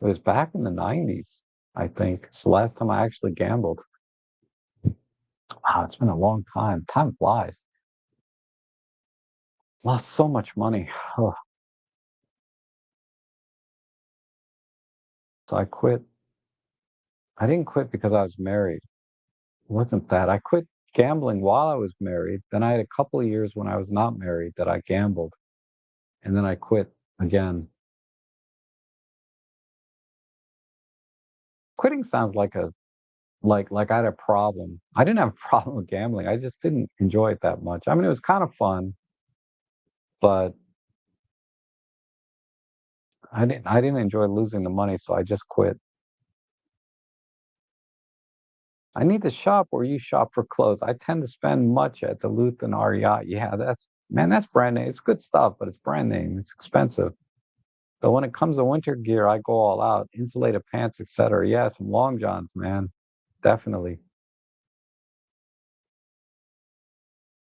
It was back in the 90s, I think. It's the last time I actually gambled. Wow, it's been a long time. Time flies. Lost so much money. Oh, so I quit. I didn't quit because I was married. It wasn't that. I quit gambling while I was married. Then I had a couple of years when I was not married that I gambled. And then I quit again. Quitting sounds like like I had a problem. I didn't have a problem with gambling. I just didn't enjoy it that much. I mean, it was kind of fun, but I didn't enjoy losing the money, so I just quit. I need to shop where you shop for clothes. I tend to spend much at Duluth and REI. Yeah, that's man, that's brand name. It's good stuff, but it's brand name. It's expensive. But when it comes to winter gear, I go all out. Insulated pants, etc. Yeah, some long johns, man. Definitely.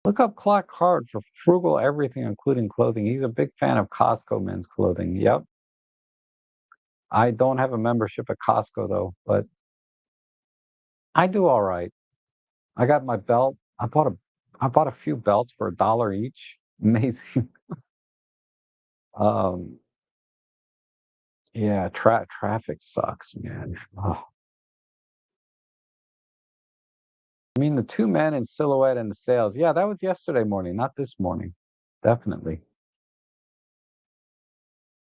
Look up Clark Hard for frugal everything, including clothing. He's a big fan of Costco men's clothing. Yep. I don't have a membership at Costco though, but I do all right. I got my belt. I bought a few belts for $1 each. Amazing. Um, yeah, traffic sucks, man. Oh. I mean, the two men in silhouette in the sales. Yeah, that was yesterday morning, not this morning. Definitely.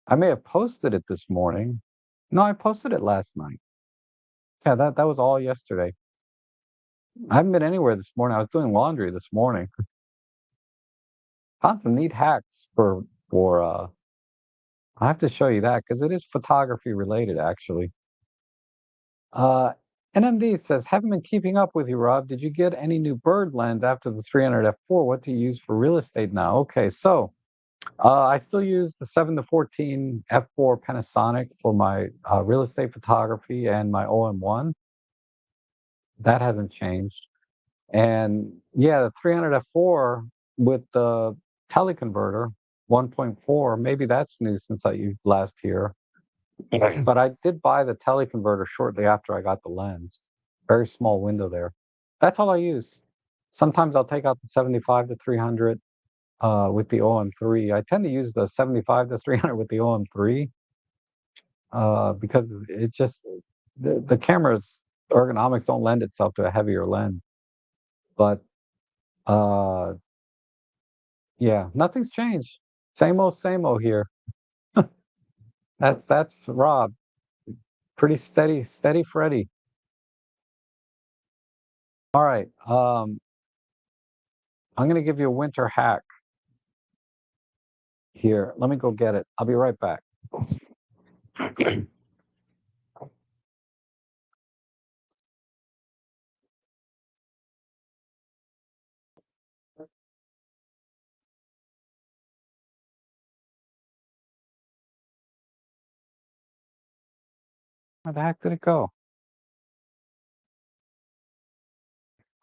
I may have posted it this morning. No, I posted it last night. Yeah, that was all yesterday. I haven't been anywhere this morning. I was doing laundry this morning. Found some neat hacks for I have to show you that because it is photography related actually. Uh NMD says, haven't been keeping up with you, Rob. Did you get any new bird lens after the 300 f4? What do you use for real estate now? Okay, so I still use the 7 to 14 f4 Panasonic for my real estate photography and my OM1. That hasn't changed. And yeah, the 300 f4 with the teleconverter 1.4, maybe that's new since I used last year. Right. But I did buy the teleconverter shortly after I got the lens. Very small window there. That's all I use. Sometimes I'll take out the 75 to 300 with the OM3. I tend to use the 75 to 300 with the OM3 because it just the camera's ergonomics don't lend itself to a heavier lens. But uh, yeah, nothing's changed. Same old here. That's Rob. Pretty steady Freddy. All right. I'm gonna give you a winter hack here. Let me go get it. I'll be right back. Where the heck did it go?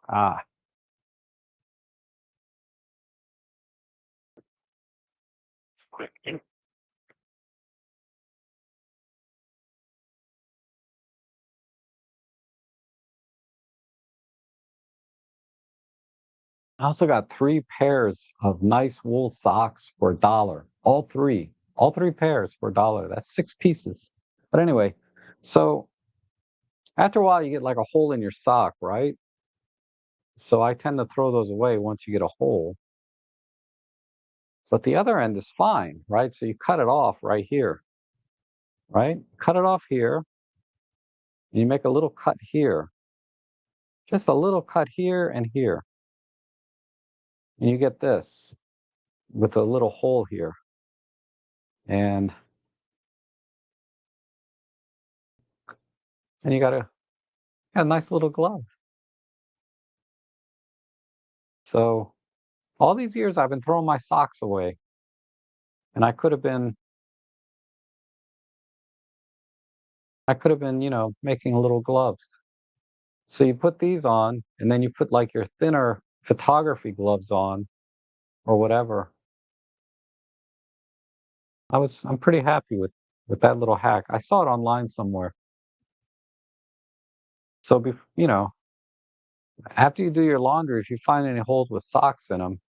Ah, I also got 3 pairs of nice wool socks for $1. All three pairs for $1. That's 6 pieces. But anyway, so after a while you get like a hole in your sock, right? So I tend to throw those away once you get a hole. But the other end is fine, right? So you cut it off right here, right? Cut it off here, and you make a little cut here, just a little cut here and here. And you get this with a little hole here. And you got a nice little glove. So all these years I've been throwing my socks away, and I could have been, making little gloves. So you put these on, and then you put like your thinner photography gloves on or whatever. I'm pretty happy with that little hack. I saw it online somewhere. So after you do your laundry, if you find any holes with socks in them,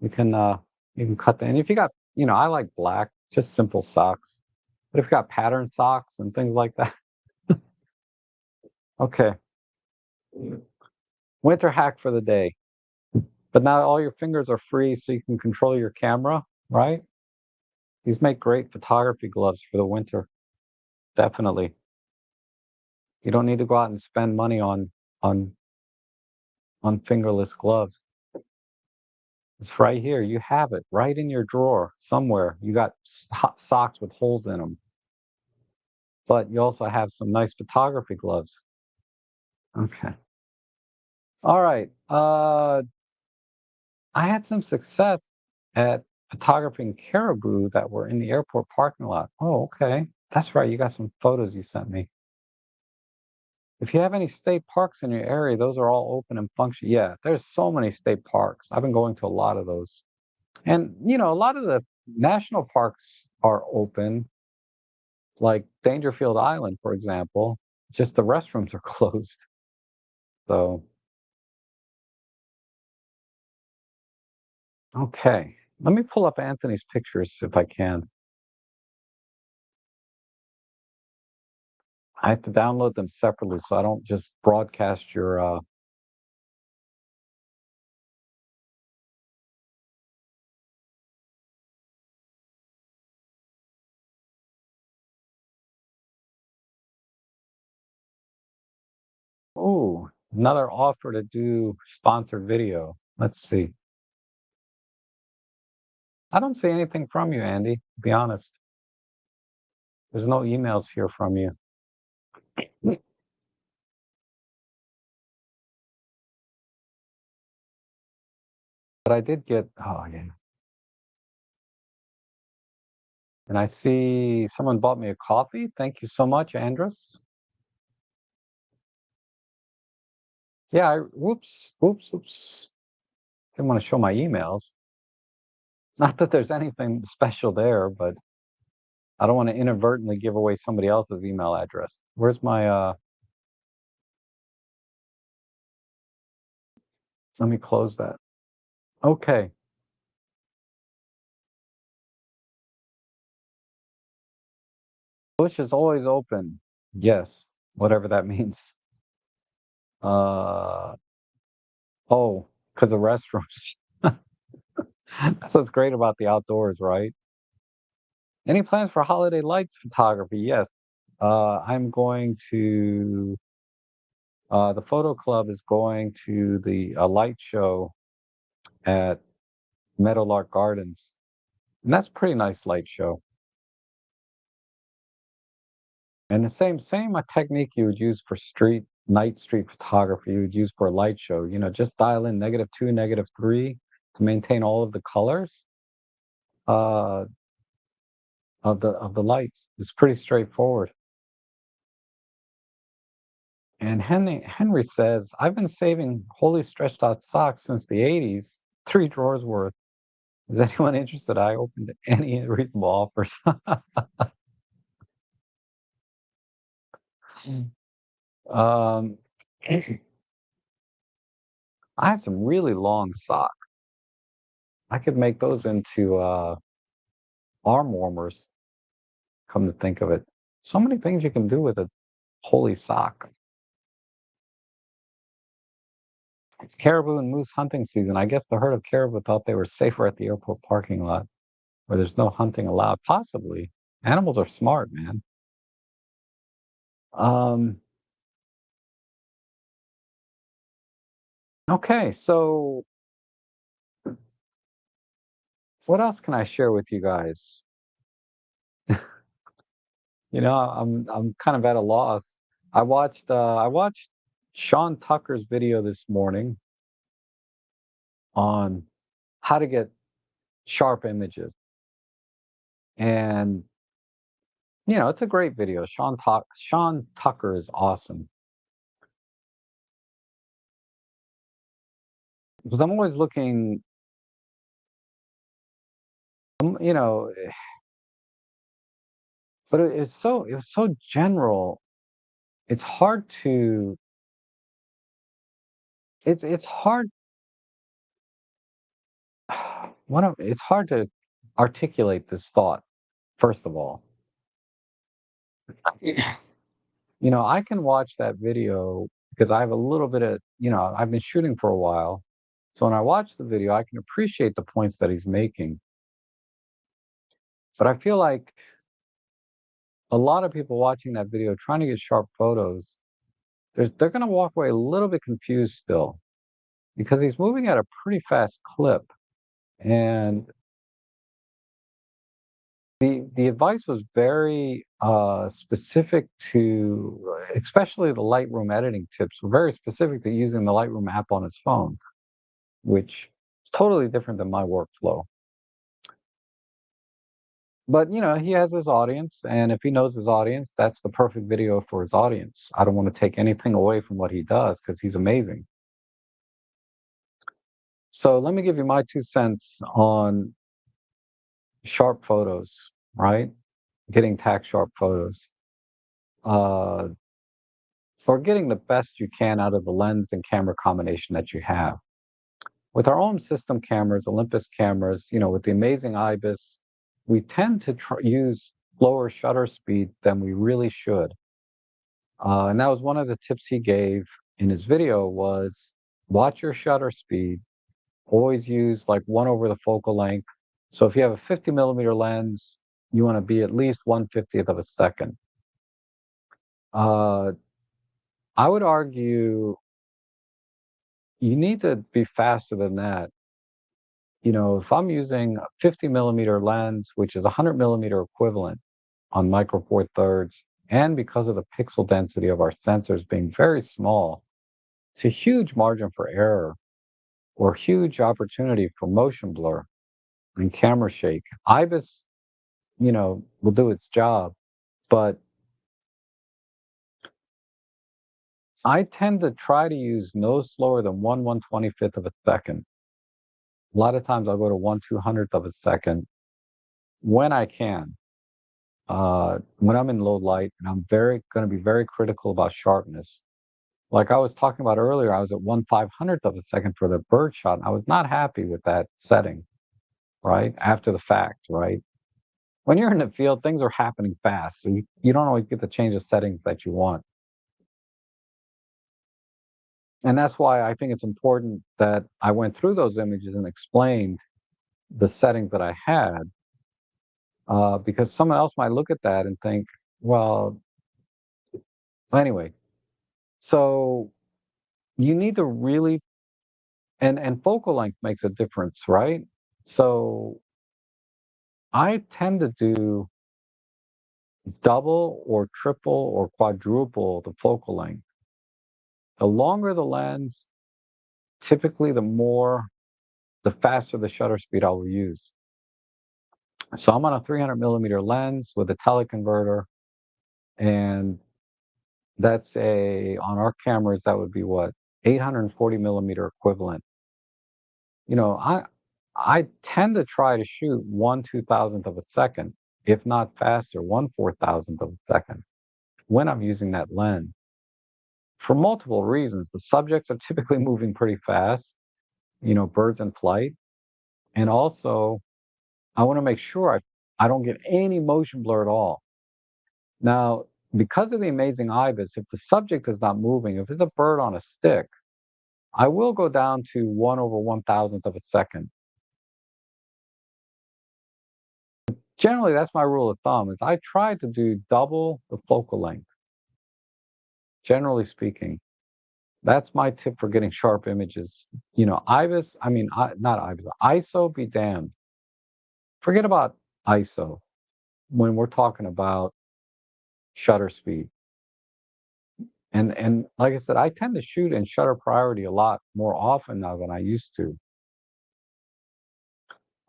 you can uh you can cut them. And if you got, I like black, just simple socks. But if you got patterned socks and things like that, okay. Winter hack for the day. But now all your fingers are free, so you can control your camera, right? These make great photography gloves for the winter. Definitely. You don't need to go out and spend money on on fingerless gloves. It's right here. You have it right in your drawer somewhere. You got hot socks with holes in them, but you also have some nice photography gloves. Okay. All right. I had some success at photographing caribou that were in the airport parking lot. Oh, okay. That's right. You got some photos you sent me. If you have any state parks in your area, those are all open and function. Yeah, there's so many state parks. I've been going to a lot of those. And, a lot of the national parks are open, like Dangerfield Island, for example. Just the restrooms are closed. So, okay. Let me pull up Anthony's pictures if I can. I have to download them separately so I don't just broadcast your oh, another offer to do sponsored video. Let's see. I don't see anything from you, Andy, to be honest. There's no emails here from you. But I did get, oh yeah. And I see someone bought me a coffee. Thank you so much, Andres. Yeah, whoops. Didn't want to show my emails. Not that there's anything special there, but I don't want to inadvertently give away somebody else's email address. Where's my, let me close that. Okay. Bush is always open. Yes, whatever that means. Uh, oh, because of restrooms. That's what's great about the outdoors, right? Any plans for holiday lights photography? Yes. I'm going to, the photo club is going to the light show at Meadowlark Gardens. And that's a pretty nice light show. And the same technique you would use for night street photography, you would use for a light show. Just dial in -2, -3 to maintain all of the colors uh, of the lights. It's pretty straightforward. And Henry says, I've been saving Holy Stretched Out socks since the 80s, 3 drawers worth. Is anyone interested? I opened any reasonable offers. um, I have some really long socks. I could make those into arm warmers, come to think of it. So many things you can do with a holy sock. It's caribou and moose hunting season. I guess the herd of caribou thought they were safer at the airport parking lot where there's no hunting allowed. Possibly. Animals are smart, man. Um, okay, so what else can I share with you guys? I'm kind of at a loss. I watched Sean Tucker's video this morning on how to get sharp images. And it's a great video. Sean Tucker is awesome. Because I'm always looking, you know, but it was so general. It's hard to it's hard it's hard to articulate this thought, first of all. I can watch that video because I have a little bit of, I've been shooting for a while. So when I watch the video, I can appreciate the points that he's making. But I feel like a lot of people watching that video trying to get sharp photos, they're going to walk away a little bit confused still because he's moving at a pretty fast clip. And the advice was very specific to, especially the Lightroom editing tips, were very specific to using the Lightroom app on his phone, which is totally different than my workflow. But he has his audience, and if he knows his audience, that's the perfect video for his audience. I don't want to take anything away from what he does because he's amazing. So let me give you my 2 cents on sharp photos, right? Getting tack sharp photos. Uh, for getting the best you can out of the lens and camera combination that you have. With our own system cameras, Olympus cameras, with the amazing IBIS, we tend to use slower shutter speed than we really should. And that was one of the tips he gave in his video was watch your shutter speed. Always use like 1 over the focal length. So if you have a 50 millimeter lens, you want to be at least 1/50th of a second. Uh, I would argue you need to be faster than that. If I'm using a 50 millimeter lens, which is a 100 millimeter equivalent on Micro Four Thirds, and because of the pixel density of our sensors being very small, it's a huge margin for error or huge opportunity for motion blur and camera shake. IBIS, will do its job, but I tend to try to use no slower than 1/125th of a second. A lot of times I'll go to 1/200th of a second when I can. When I'm in low light, and I'm going to be very critical about sharpness. Like I was talking about earlier, I was at 1/500th of a second for the bird shot, and I was not happy with that setting, right? After the fact, right? When you're in the field, things are happening fast, so you don't always get to change the settings that you want. And that's why I think it's important that I went through those images and explained the settings that I had, because someone else might look at that and think, well, anyway. So you need to really and focal length makes a difference, right? So I tend to do double or triple or quadruple the focal length. The longer the lens, typically the faster the shutter speed I will use. So I'm on a 300 millimeter lens with a teleconverter, and on our cameras, that would be what? 840 millimeter equivalent. You know, I I tend to try to shoot 1/2000th of a second, if not faster, 1/4000th of a second when I'm using that lens for multiple reasons. The subjects are typically moving pretty fast, birds in flight. And also, I want to make sure I don't get any motion blur at all. Now, because of the amazing IBIS, if the subject is not moving, if it's a bird on a stick, I will go down to 1/1000th of a second. Generally, that's my rule of thumb is I try to do double the focal length, generally speaking. That's my tip for getting sharp images. IBIS, not IBIS, ISO be damned. Forget about ISO when we're talking about shutter speed. And like I said, I tend to shoot in shutter priority a lot more often now than I used to.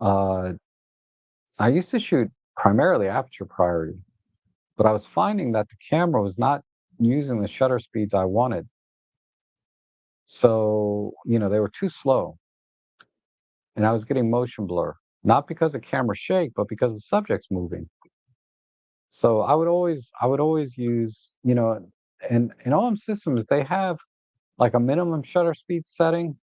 Uh, I used to shoot primarily aperture priority, but I was finding that the camera was not using the shutter speeds I wanted. So, they were too slow, and I was getting motion blur, not because the camera shake, but because the subject's moving. So I would always use, and in OM systems, they have like a minimum shutter speed setting,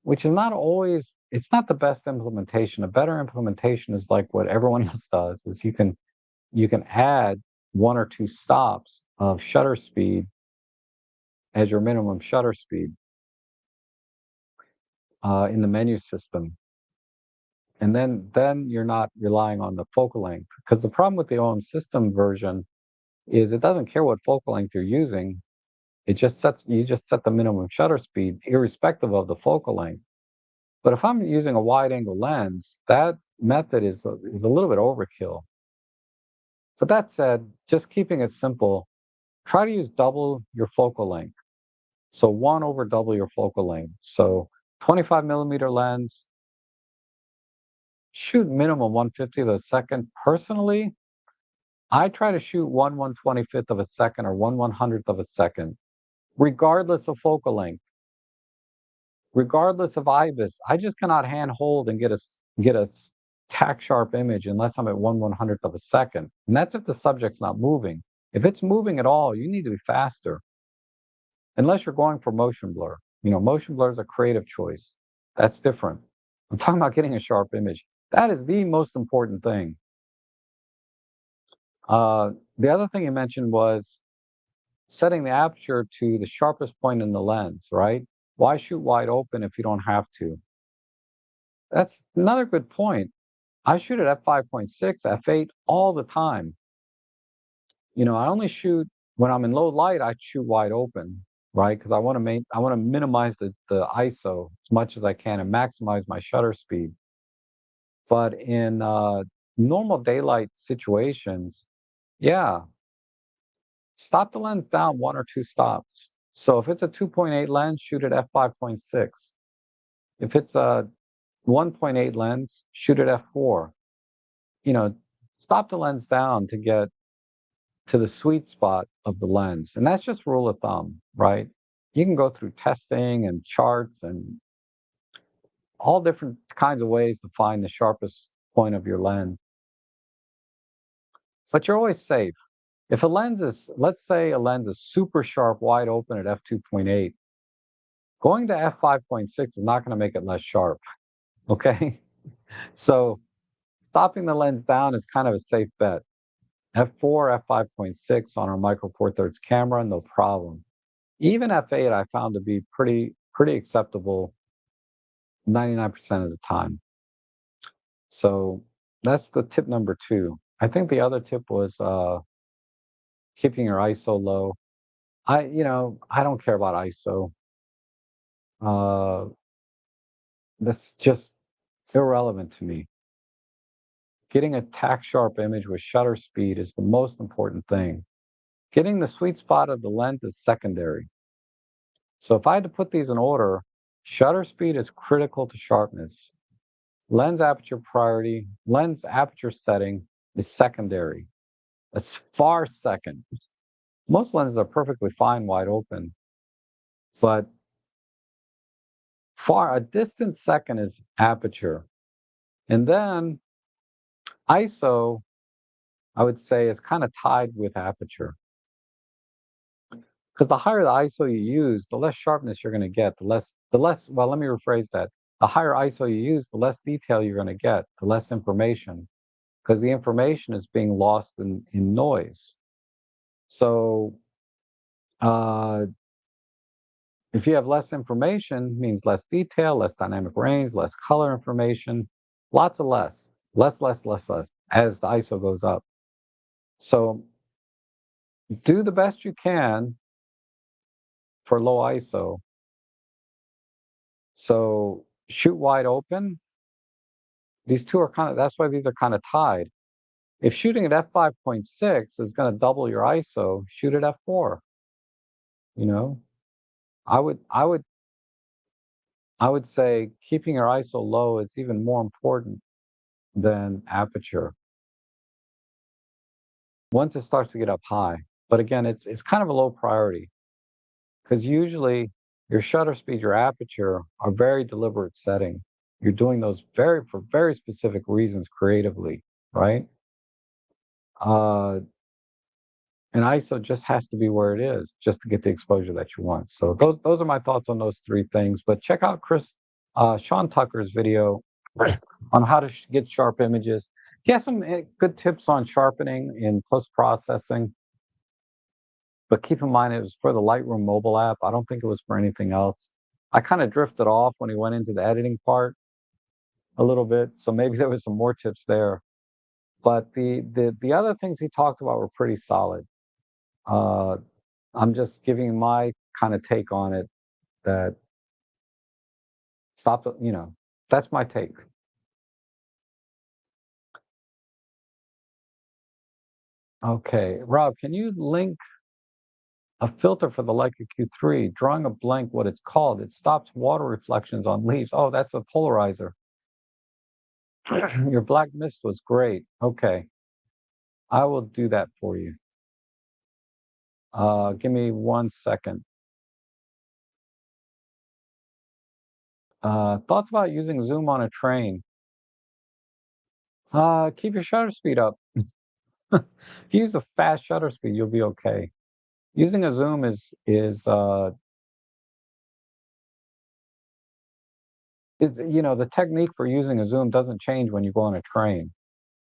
which is not always, it's not the best implementation. A better implementation is like what everyone else does, is you can add 1 or 2 stops of shutter speed as your minimum shutter speed in the menu system. And then you're not relying on the focal length. Because the problem with the OM system version is it doesn't care what focal length you're using. You just set the minimum shutter speed irrespective of the focal length. But if I'm using a wide angle lens, that method is a little bit overkill. But that said, just keeping it simple, try to use double your focal length. So one over double your focal length. So 25 millimeter lens, shoot minimum 1/50th of a second. Personally, I try to shoot 1/125th of a second or 1/100th of a second, regardless of focal length, regardless of IBIS. I just cannot hand hold and get a tack sharp image unless I'm at 1/100th of a second. And that's if the subject's not moving. If it's moving at all, you need to be faster, unless you're going for motion blur. Motion blur is a creative choice. That's different. I'm talking about getting a sharp image. That is the most important thing. The other thing you mentioned was setting the aperture to the sharpest point in the lens, right? Why shoot wide open if you don't have to? That's another good point. I shoot at f5.6, f8 all the time. I only shoot when I'm in low light. I shoot wide open, right? Because I want to minimize the ISO as much as I can and maximize my shutter speed. But in normal daylight situations, yeah, stop the lens down one or two stops. So if it's a 2.8 lens, shoot at f5.6. If it's a 1.8 lens, shoot at f4. You know, stop the lens down to get to the sweet spot of the lens. And that's just rule of thumb, right? You can go through testing and charts and all different kinds of ways to find the sharpest point of your lens. But you're always safe. If a lens is, let's say a lens is super sharp, wide open at f2.8, going to f5.6 is not going to make it less sharp, okay? So stopping the lens down is kind of a safe bet. F4, f5.6 on our Micro Four Thirds camera, no problem. Even f8 I found to be pretty acceptable 99% of the time. So that's the tip number two. I think the other tip was keeping your ISO low. I don't care about ISO. Uh, that's just irrelevant to me. Getting a tack sharp image with shutter speed is the most important thing. Getting the sweet spot of the lens is secondary. So if I had to put these in order, shutter speed is critical to sharpness. Lens aperture priority, lens aperture setting is secondary. It's far second. Most lenses are perfectly fine wide open, but far a distant second is aperture. And then ISO, I would say, is kind of tied with aperture. Because the higher the ISO you use, the less sharpness you're going to get. Well, let me rephrase that. The higher ISO you use, the less detail you're going to get, the less information, because the information is being lost in noise. So uh, if you have less information, means less detail, less dynamic range, less color information, lots of less, as the ISO goes up. So do the best you can for low ISO. So shoot wide open. These two are that's why these are kind of tied. If shooting at f5.6 is going to double your ISO, shoot at f4. You know, I would I would I would say keeping your ISO low is even more important than aperture once it starts to get up high. But again, it's kind of a low priority because usually your shutter speed, your aperture are very deliberate setting. You're doing those for very specific reasons creatively, right? Uh, and ISO just has to be where it is just to get the exposure that you want. So those are my thoughts on those three things. But check out Sean Tucker's video on how to get sharp images. He has some good tips on sharpening in post processing. But keep in mind, it was for the Lightroom mobile app. I don't think it was for anything else. I kind of drifted off when he went into the editing part. a little bit, so maybe there was some more tips there. But the other things he talked about were pretty solid. Uh, I'm just giving my kind of take on it. That stop, that's my take. Okay, Rob, can you link a filter for the Leica Q3? Drawing a blank, what it's called. It stops water reflections on leaves. Oh, that's a polarizer. Your black mist was great. Okay, I will do that for you. Give me 1 second. Thoughts about using zoom on a train? Keep your shutter speed up. If you use a fast shutter speed, you'll be okay. Using a zoom is the technique for using a zoom doesn't change when you go on a train.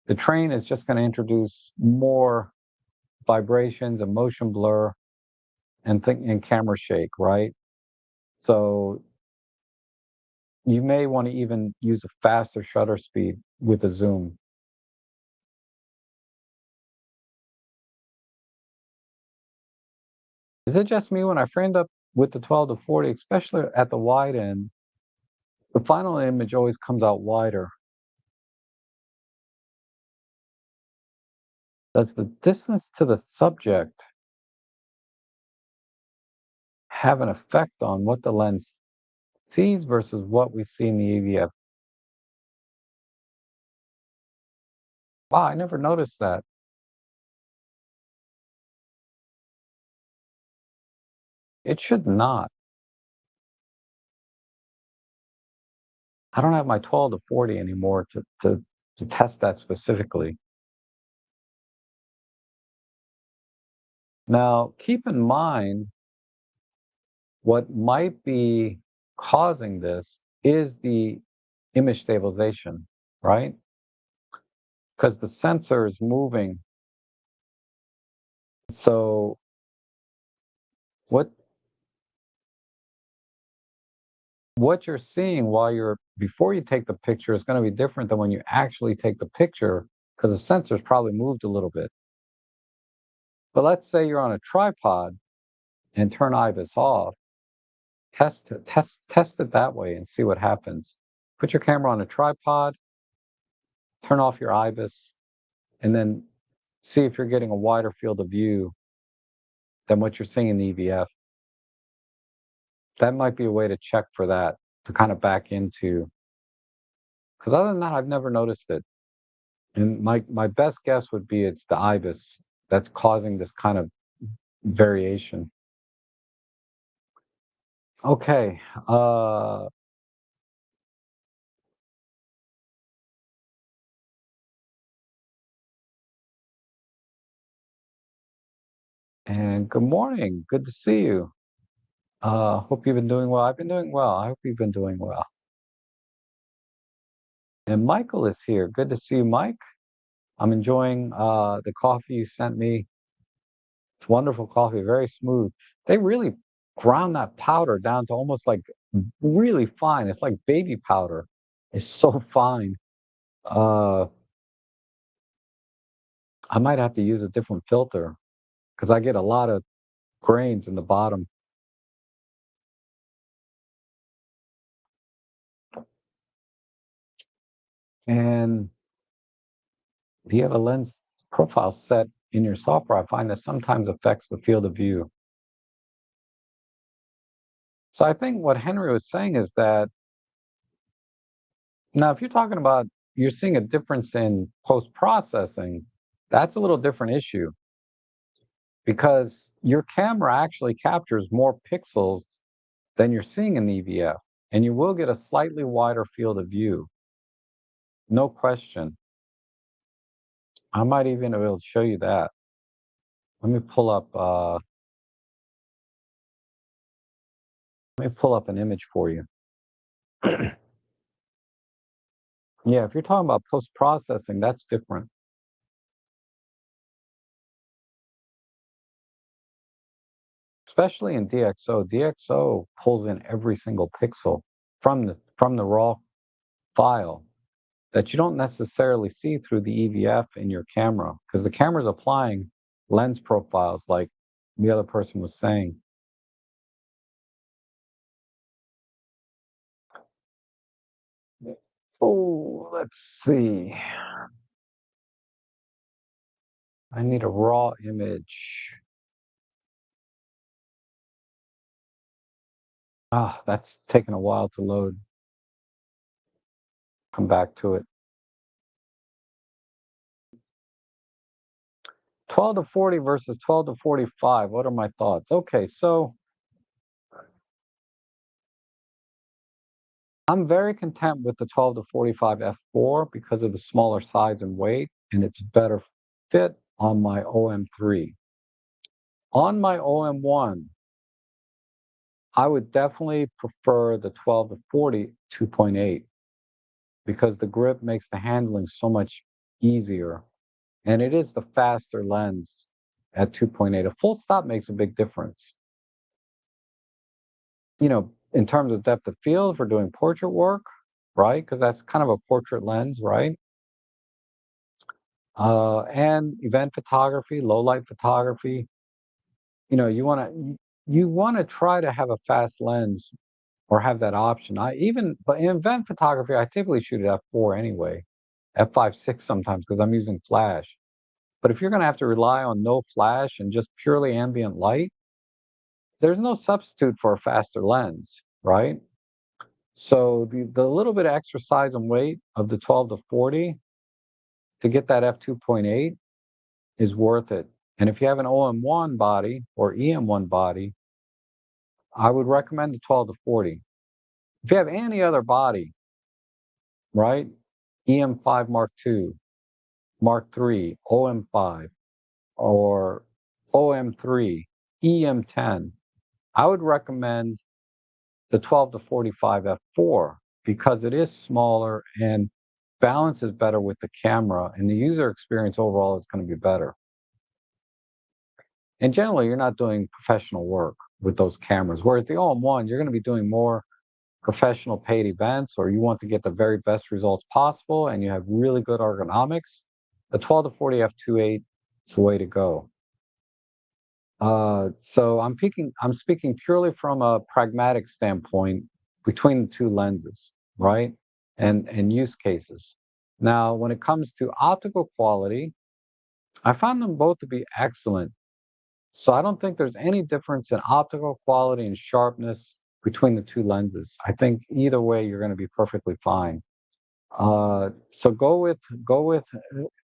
The train is just going to introduce more vibrations and motion blur and camera shake, right? So you may want to even use a faster shutter speed with a zoom. Is it just me when I framed up with the 12 to 40, especially at the wide end, the final image always comes out wider? Does the distance to the subject have an effect on what the lens sees versus what we see in the AVF? Wow, I never noticed that. It should not. I don't have my 12 to 40 anymore to test that specifically. Now, keep in mind what might be causing this is the image stabilization, right? Because the sensor is moving. So what what you're seeing while you're before you take the picture is going to be different than when you actually take the picture because the sensor's probably moved a little bit. But let's say you're on a tripod and turn IBIS off. Test it that way and see what happens. Put your camera on a tripod, turn off your IBIS, and then see if you're getting a wider field of view than what you're seeing in the EVF. That might be a way to check for that, to kind of back into. Because other than that, I've never noticed it. And my best guess would be it's the IBIS that's causing this kind of variation. Okay. And good morning. Good to see you. Hope you've been doing well. I've been doing well. I hope you've been doing well. And Michael is here. Good to see you, Mike. I'm enjoying the coffee you sent me. It's wonderful coffee, very smooth. They really ground that powder down to almost like really fine. It's like baby powder. It's so fine. Uh, I might have to use a different filter because I get a lot of grains in the bottom. And if you have a lens profile set in your software, I find that sometimes affects the field of view. So I think what Henry was saying is that now, if you're talking about you're seeing a difference in post-processing, that's a little different issue because your camera actually captures more pixels than you're seeing in the EVF, and you will get a slightly wider field of view, no question. I might even be able to show you that. Let me pull up. Let me pull up an image for you. Yeah, if you're talking about post-processing, that's different. Especially in DxO. DxO pulls in every single pixel from the raw file. that you don't necessarily see through the EVF in your camera because the camera's applying lens profiles like the other person was saying. Oh, let's see. I need a raw image. Ah, that's taken a while to load. Come back to it. 12 to 40 versus 12 to 45. What are my thoughts? Okay, so I'm very content with the 12 to 45 f4 because of the smaller size and weight, and it's better fit on my OM3. On my OM1, I would definitely prefer the 12 to 40 2.8 because the grip makes the handling so much easier, and it is the faster lens at 2.8. A full stop makes a big difference. In terms of depth of field for doing portrait work, right? Because that's kind of a portrait lens, right? And event photography, low light photography. You want to try to have a fast lens or have that option. But in event photography, I typically shoot at f4 anyway, f5.6 sometimes because I'm using flash. But if you're going to have to rely on no flash and just purely ambient light, there's no substitute for a faster lens, right? So the little bit of extra size and weight of the 12 to 40 to get that f2.8 is worth it. And if you have an OM1 body or EM1 body, I would recommend the 12 to 40. If you have any other body, right? EM5 Mark II, Mark III, OM5, or OM3, EM10, I would recommend the 12 to 45 f4 because it is smaller and balance is better with the camera and the user experience overall is going to be better. And generally, you're not doing professional work with those cameras. Whereas the OM1, you're going to be doing more professional paid events or you want to get the very best results possible and you have really good ergonomics, the 12 to 40 f2.8 is the way to go. So I'm speaking purely from a pragmatic standpoint between the two lenses, right? And use cases. Now, when it comes to optical quality, I found them both to be excellent. So I don't think there's any difference in optical quality and sharpness between the two lenses. I think either way you're going to be perfectly fine. So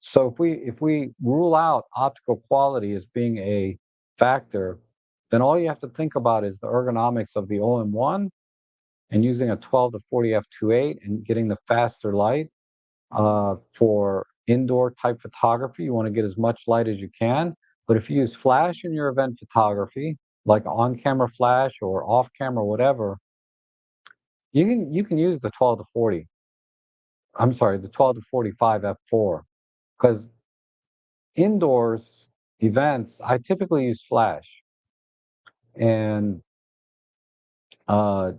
so if we rule out optical quality as being a factor, then all you have to think about is the ergonomics of the OM1 and using a 12 to 40 f2.8 and getting the faster light for indoor type photography. You want to get as much light as you can. But if you use flash in your event photography, like on camera flash or off camera, whatever, you can use the 12 to 40. I'm sorry, the 12 to 45 f4 because indoors events I typically use flash and uh,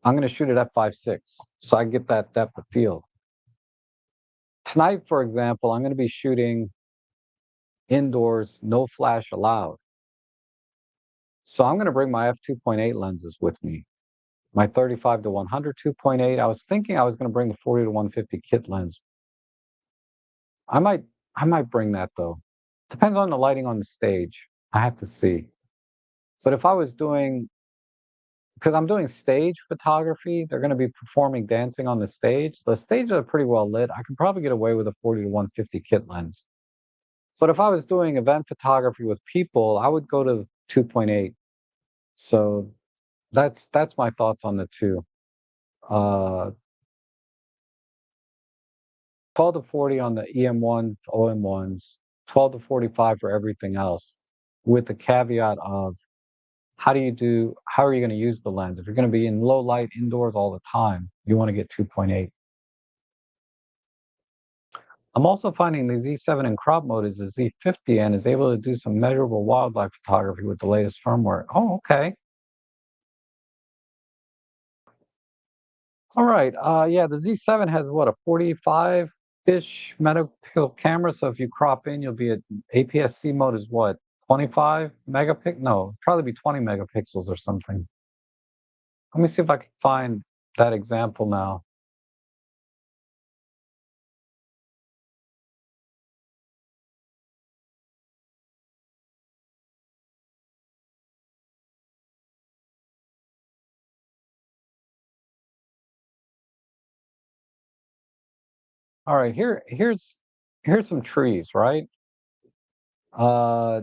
I'm going to shoot it at f5.6 so I get that depth of field. Tonight, for example, I'm going to be shooting indoors, no flash allowed. So I'm going to bring my f2.8 lenses with me. My 35 to 100 2.8. I was thinking I was going to bring the 40 to 150 kit lens. I might bring that though. Depends on the lighting on the stage. I have to see. But if I was doing, because I'm doing stage photography, they're going to be performing dancing on the stage. The stages are pretty well lit. I can probably get away with a 40 to 150 kit lens. But if I was doing event photography with people, I would go to 2.8. So that's my thoughts on the two. Uh, 12 to 40 on the EM1 OM1s, 12 to 45 for everything else, with the caveat of how are you going to use the lens? If you're going to be in low light indoors all the time, you want to get 2.8. I'm also finding the Z7 in crop mode is a Z50 and is able to do some measurable wildlife photography with the latest firmware. Oh, okay. All right. Yeah, the Z7 has what, a 45-ish megapixel camera. So if you crop in, you'll be at APS-C mode is what, 25 megapixel? No, probably be 20 megapixels or something. Let me see if I can find that example now. All right, here's some trees, right? Uh,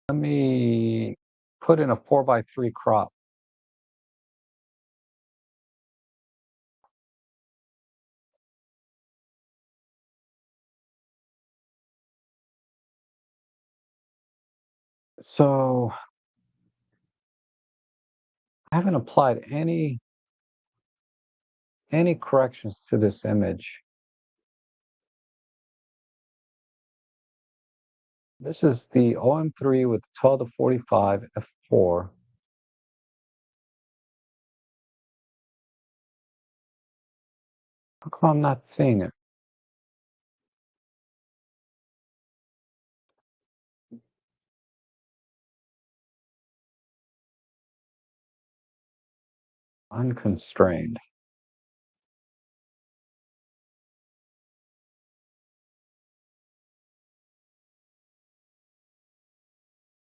Let me put in a 4 by 3 crop. So I haven't applied any corrections to this image. This is the OM3 with 12 to 45 f4. How come I'm not seeing it? Unconstrained.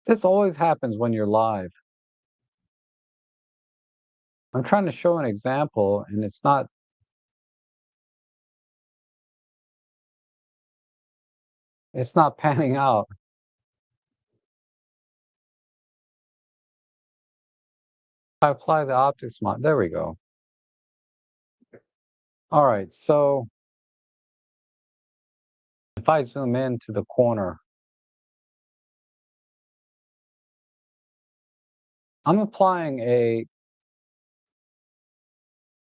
This always happens when you're live. I'm trying to show an example and it's not panning out. I apply the optics mod. There we go. All right, so if I zoom in to the corner, I'm applying a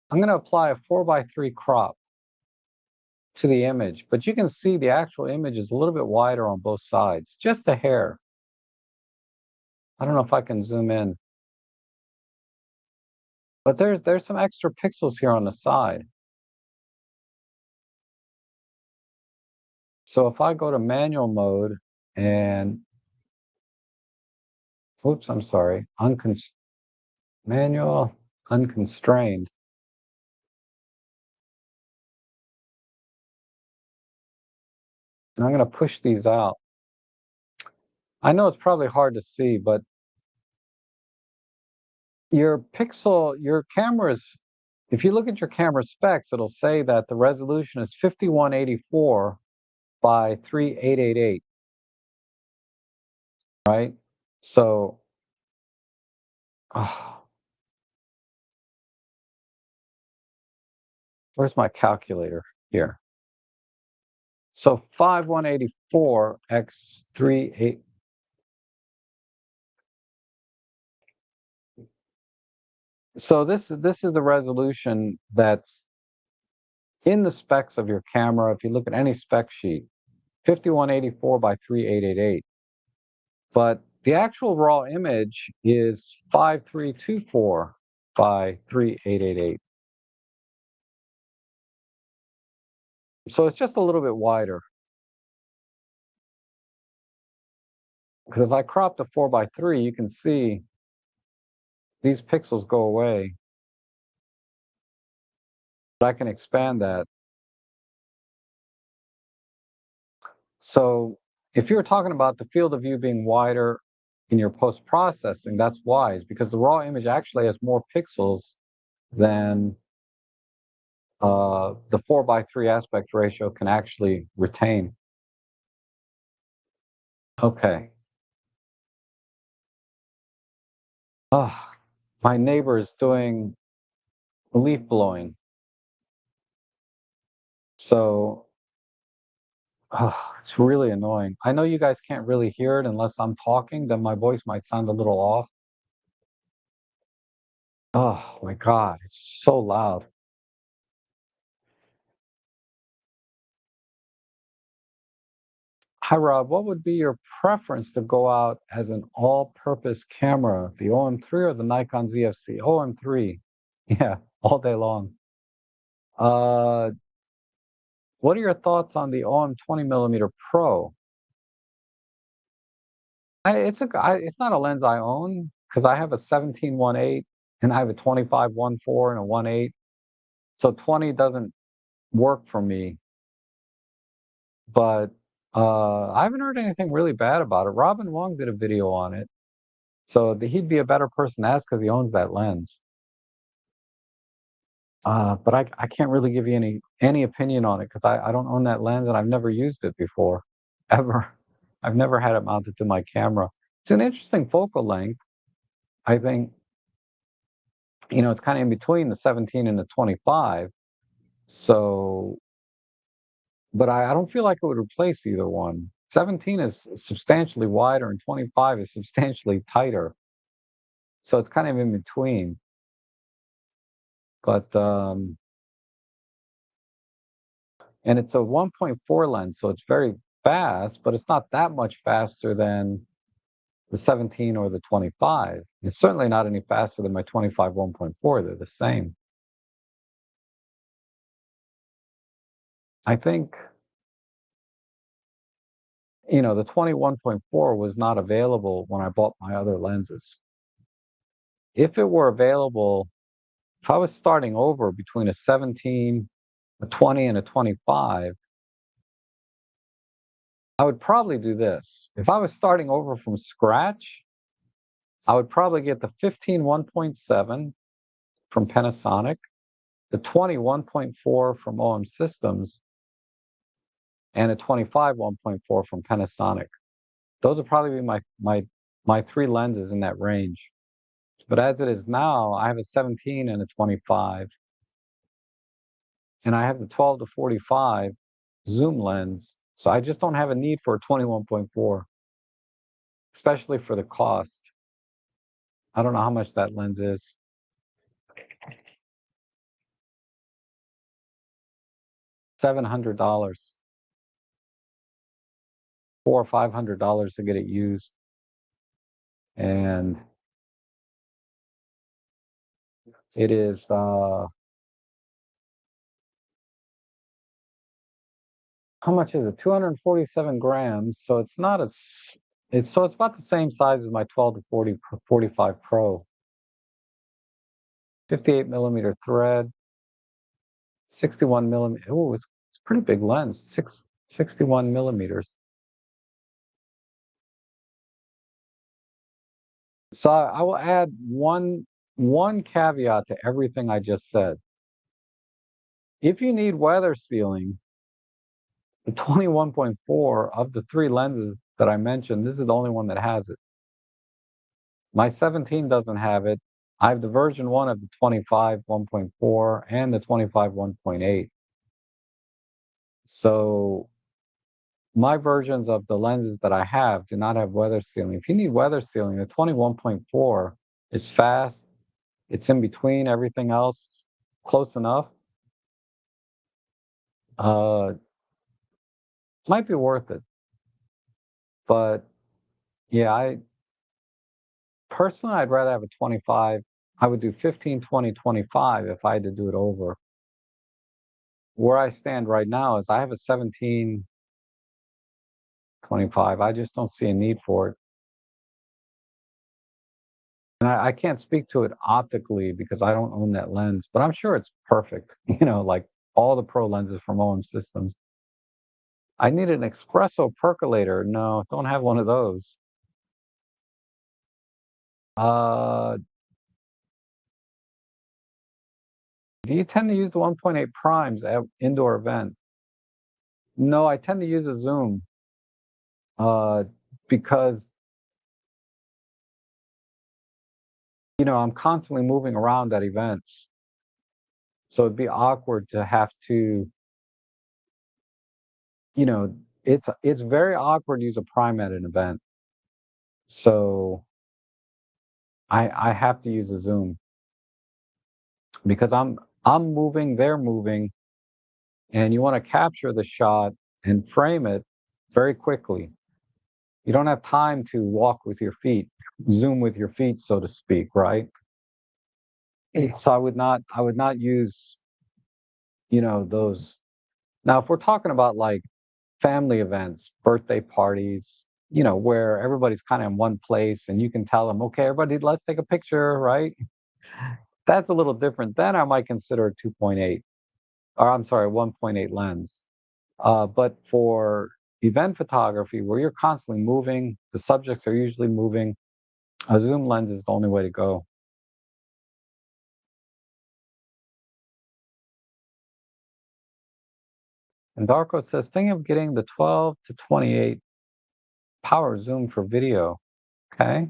I'm going to apply a 4 by 3 crop to the image, but you can see the actual image is a little bit wider on both sides, just a hair. I don't know if I can zoom in, but there's some extra pixels here on the side. So if I go to manual mode and, oops, I'm sorry, manual, unconstrained, and I'm going to push these out. I know it's probably hard to see, but your camera's, if you look at your camera specs, it'll say that the resolution is 5184 by 3888, right? So, ah, where's my calculator? Here. So 5184 x 38. So this is the resolution that's in the specs of your camera. If you look at any spec sheet, 5184 by 3888. But the actual raw image is 5324 by 3888. So it's just a little bit wider. Because if I crop to 4 by 3, you can see these pixels go away. But I can expand that. So if you're talking about the field of view being wider in your post-processing, that's wise because the raw image actually has more pixels than the 4 by 3 aspect ratio can actually retain. Okay. Ah, my neighbor is doing leaf blowing. So it's really annoying. I know you guys can't really hear it unless I'm talking, then my voice might sound a little off. Oh my God, it's so loud. Hi, Rob. What would be your preference to go out as an all-purpose camera, the OM3 or the Nikon ZFC? OM3, yeah, all day long. Uh, what are your thoughts on the OM 20 millimeter Pro? It's not a lens I own because I have a 17-1.8 and I have a 25-1.4 and a 1.8. So 20 doesn't work for me, but I haven't heard anything really bad about it. Robin Wong did a video on it, so he'd be a better person to ask because he owns that lens. But I can't really give you any opinion on it because I don't own that lens and I've never used it before, ever. I've never had it mounted to my camera. It's an interesting focal length. I think, it's kind of in between the 17 and the 25. So, but I don't feel like it would replace either one. 17 is substantially wider and 25 is substantially tighter. So it's kind of in between. But and it's a 1.4 lens, so it's very fast, but it's not that much faster than the 17 or the 25. It's certainly not any faster than my 25 1.4. They're the same. I think, the 21.4 was not available when I bought my other lenses. If it were available, if I was starting over between a 17, a 20, and a 25, I would probably do this. If I was starting over from scratch, I would probably get the 15 1.7 from Panasonic, the 20 1.4 from OM Systems, and a 25 1.4 from Panasonic. Those would probably be my three lenses in that range. But as it is now, I have a 17 and a 25, and I have the 12 to 45 zoom lens. So I just don't have a need for a 21.4, especially for the cost. I don't know how much that lens is. $700, $400 or $500 to get it used. And it is how much is it? 247 grams. So it's not it's about the same size as my 12 to 45 Pro. 58 millimeter thread, 61 millimeter. Oh, it's a pretty big lens. 61 millimeters. So I will add one caveat to everything I just said. If you need weather sealing, the 21.4 of the three lenses that I mentioned, this is the only one that has it. My 17 doesn't have it. I have the version 1 of the 25 1.4 and the 25 1.8. So my versions of the lenses that I have do not have weather sealing. If you need weather sealing, the 21.4 is fast. It's in between everything else, close enough. Uh, might be worth it. But yeah, I personally, I'd rather have a 25. I would do 15, 20, 25 if I had to do it over. Where I stand right now is I have a 17, 25. I just don't see a need for it. And I can't speak to it optically because I don't own that lens, but I'm sure it's perfect, like all the pro lenses from OM Systems. I need an espresso percolator. No, don't have one of those. Uh, do you tend to use the 1.8 primes at indoor events? No, I tend to use a zoom uh, because I'm constantly moving around at events, so it'd be awkward to have to, you know, it's very awkward to use a prime at an event. So I have to use a zoom because I'm moving, they're moving, and you want to capture the shot and frame it very quickly. You don't have time to walk with your feet, zoom with your feet, so to speak, right? So I would not use, those. Now, if we're talking about like family events, birthday parties, where everybody's kind of in one place and you can tell them, okay, everybody, let's take a picture, right? That's a little different. Then I might consider a 2.8, or I'm sorry, 1.8 lens. But for event photography, where you're constantly moving, the subjects are usually moving, a zoom lens is the only way to go. And Darko says, thinking of getting the 12 to 28 power zoom for video. Okay.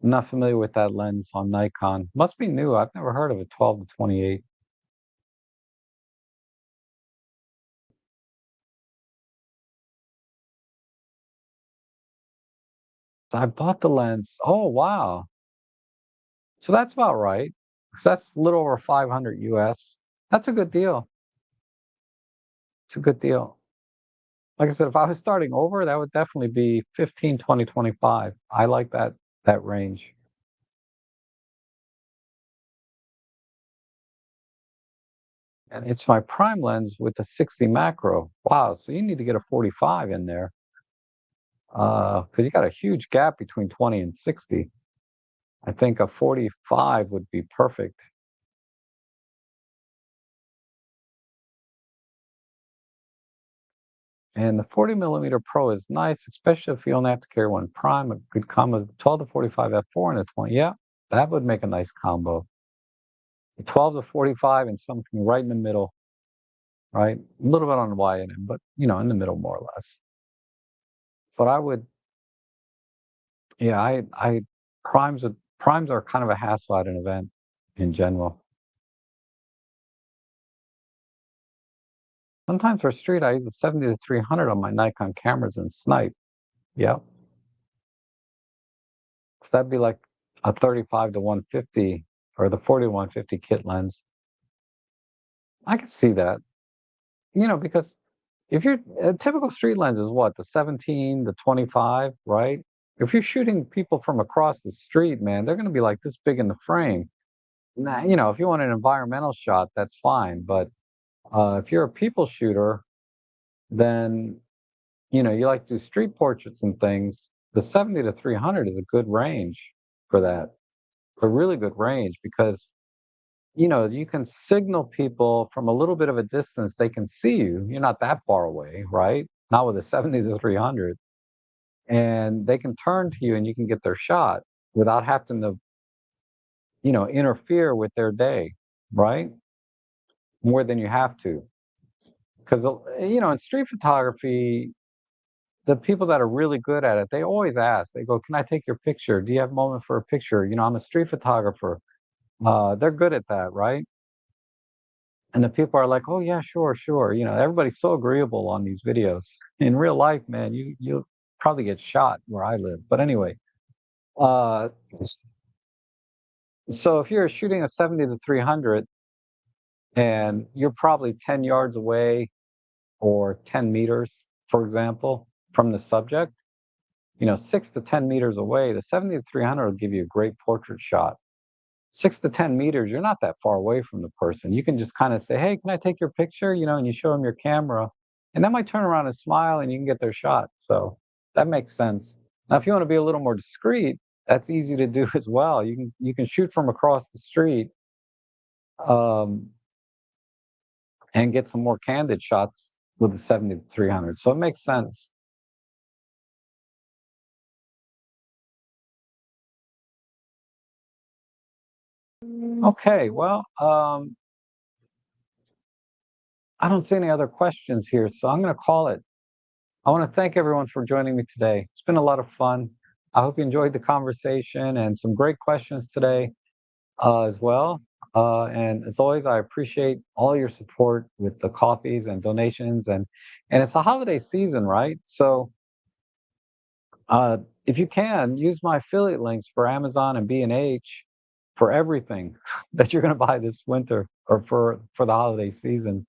I'm not familiar with that lens on Nikon. Must be new. I've never heard of a 12 to 28. So I bought the lens. Oh, wow. So that's about right. So that's a little over 500 US. That's a good deal. It's a good deal. Like I said, if I was starting over, that would definitely be 15, 20, 25. I like that range. And it's my prime lens with a 60 macro. Wow, so you need to get a 45 in there. Because you got a huge gap between 20 and 60. I think a 45 would be perfect. And the 40 millimeter Pro is nice, especially if you only have to carry one prime. A good combo, 12 to 45 f4 and a 20. Yeah, that would make a nice combo. A 12 to 45 and something right in the middle, right? A little bit on the Y and M, but in the middle more or less. But I would, yeah, primes are primes are kind of a hassle at an event in general. Sometimes for street, I use a 70 to 300 on my Nikon cameras and snipe. Yeah, so that'd be like a 35 to 150 or the 40 to 150 kit lens. I can see that. Because if you're a typical street lens is what, the 17, the 25, right? If you're shooting people from across the street, man, they're going to be like this big in the frame. Now, if you want an environmental shot, that's fine. But if you're a people shooter, then you like to do street portraits and things. The 70 to 300 is a good range for that. A really good range because you can signal people from a little bit of a distance. They can see you. You're not that far away, right? Not with a 70 to 300. And they can turn to you and you can get their shot without having to, interfere with their day, right? More than you have to. Because, in street photography, the people that are really good at it, they always ask, they go, can I take your picture? Do you have a moment for a picture? I'm a street photographer. They're good at that, right? And the people are like, "Oh yeah, sure, sure." Everybody's so agreeable on these videos. In real life, man, you'll probably get shot where I live. But anyway, uh, so if you're shooting a 70 to 300 and you're probably 10 yards away or 10 meters, for example, from the subject, 6 to 10 meters away, the 70 to 300 will give you a great portrait shot. 6 to 10 meters, you're not that far away from the person. You can just kind of say, "Hey, can I take your picture?" And you show them your camera, and they might turn around and smile, and you can get their shot. So that makes sense. Now, if you want to be a little more discreet, that's easy to do as well. You can shoot from across the street, um, and get some more candid shots with the 70 to 300. So it makes sense. Okay, well, I don't see any other questions here, so I'm going to call it. I want to thank everyone for joining me today. It's been a lot of fun. I hope you enjoyed the conversation and some great questions today as well. And as always, I appreciate all your support with the coffees and donations. And it's the holiday season, right? So uh, if you can, use my affiliate links for Amazon and B&H for everything that you're going to buy this winter or for the holiday season.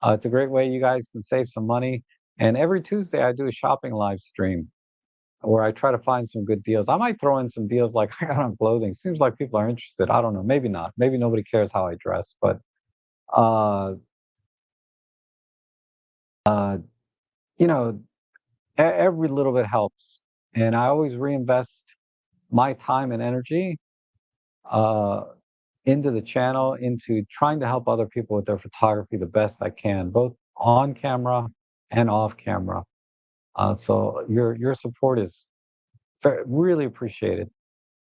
It's a great way you guys can save some money. And every Tuesday, I do a shopping live stream where I try to find some good deals. I might throw in some deals like I got on clothing. Seems like people are interested. I don't know. Maybe not. Maybe nobody cares how I dress, but uh, uh, you know, every little bit helps. And I always reinvest my time and energy uh, into the channel, into trying to help other people with their photography the best I can, both on camera and off camera. So your support is really appreciated.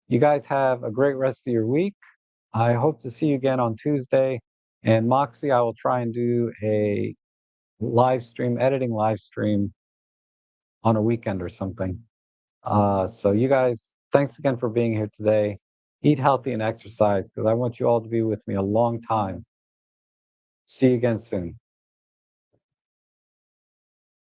You guys have a great rest of your week. I hope to see you again on Tuesday. And Moxie, I will try and do a live stream, editing live stream on a weekend or something. So you guys, thanks again for being here today. Eat healthy and exercise because I want you all to be with me a long time. See you again soon.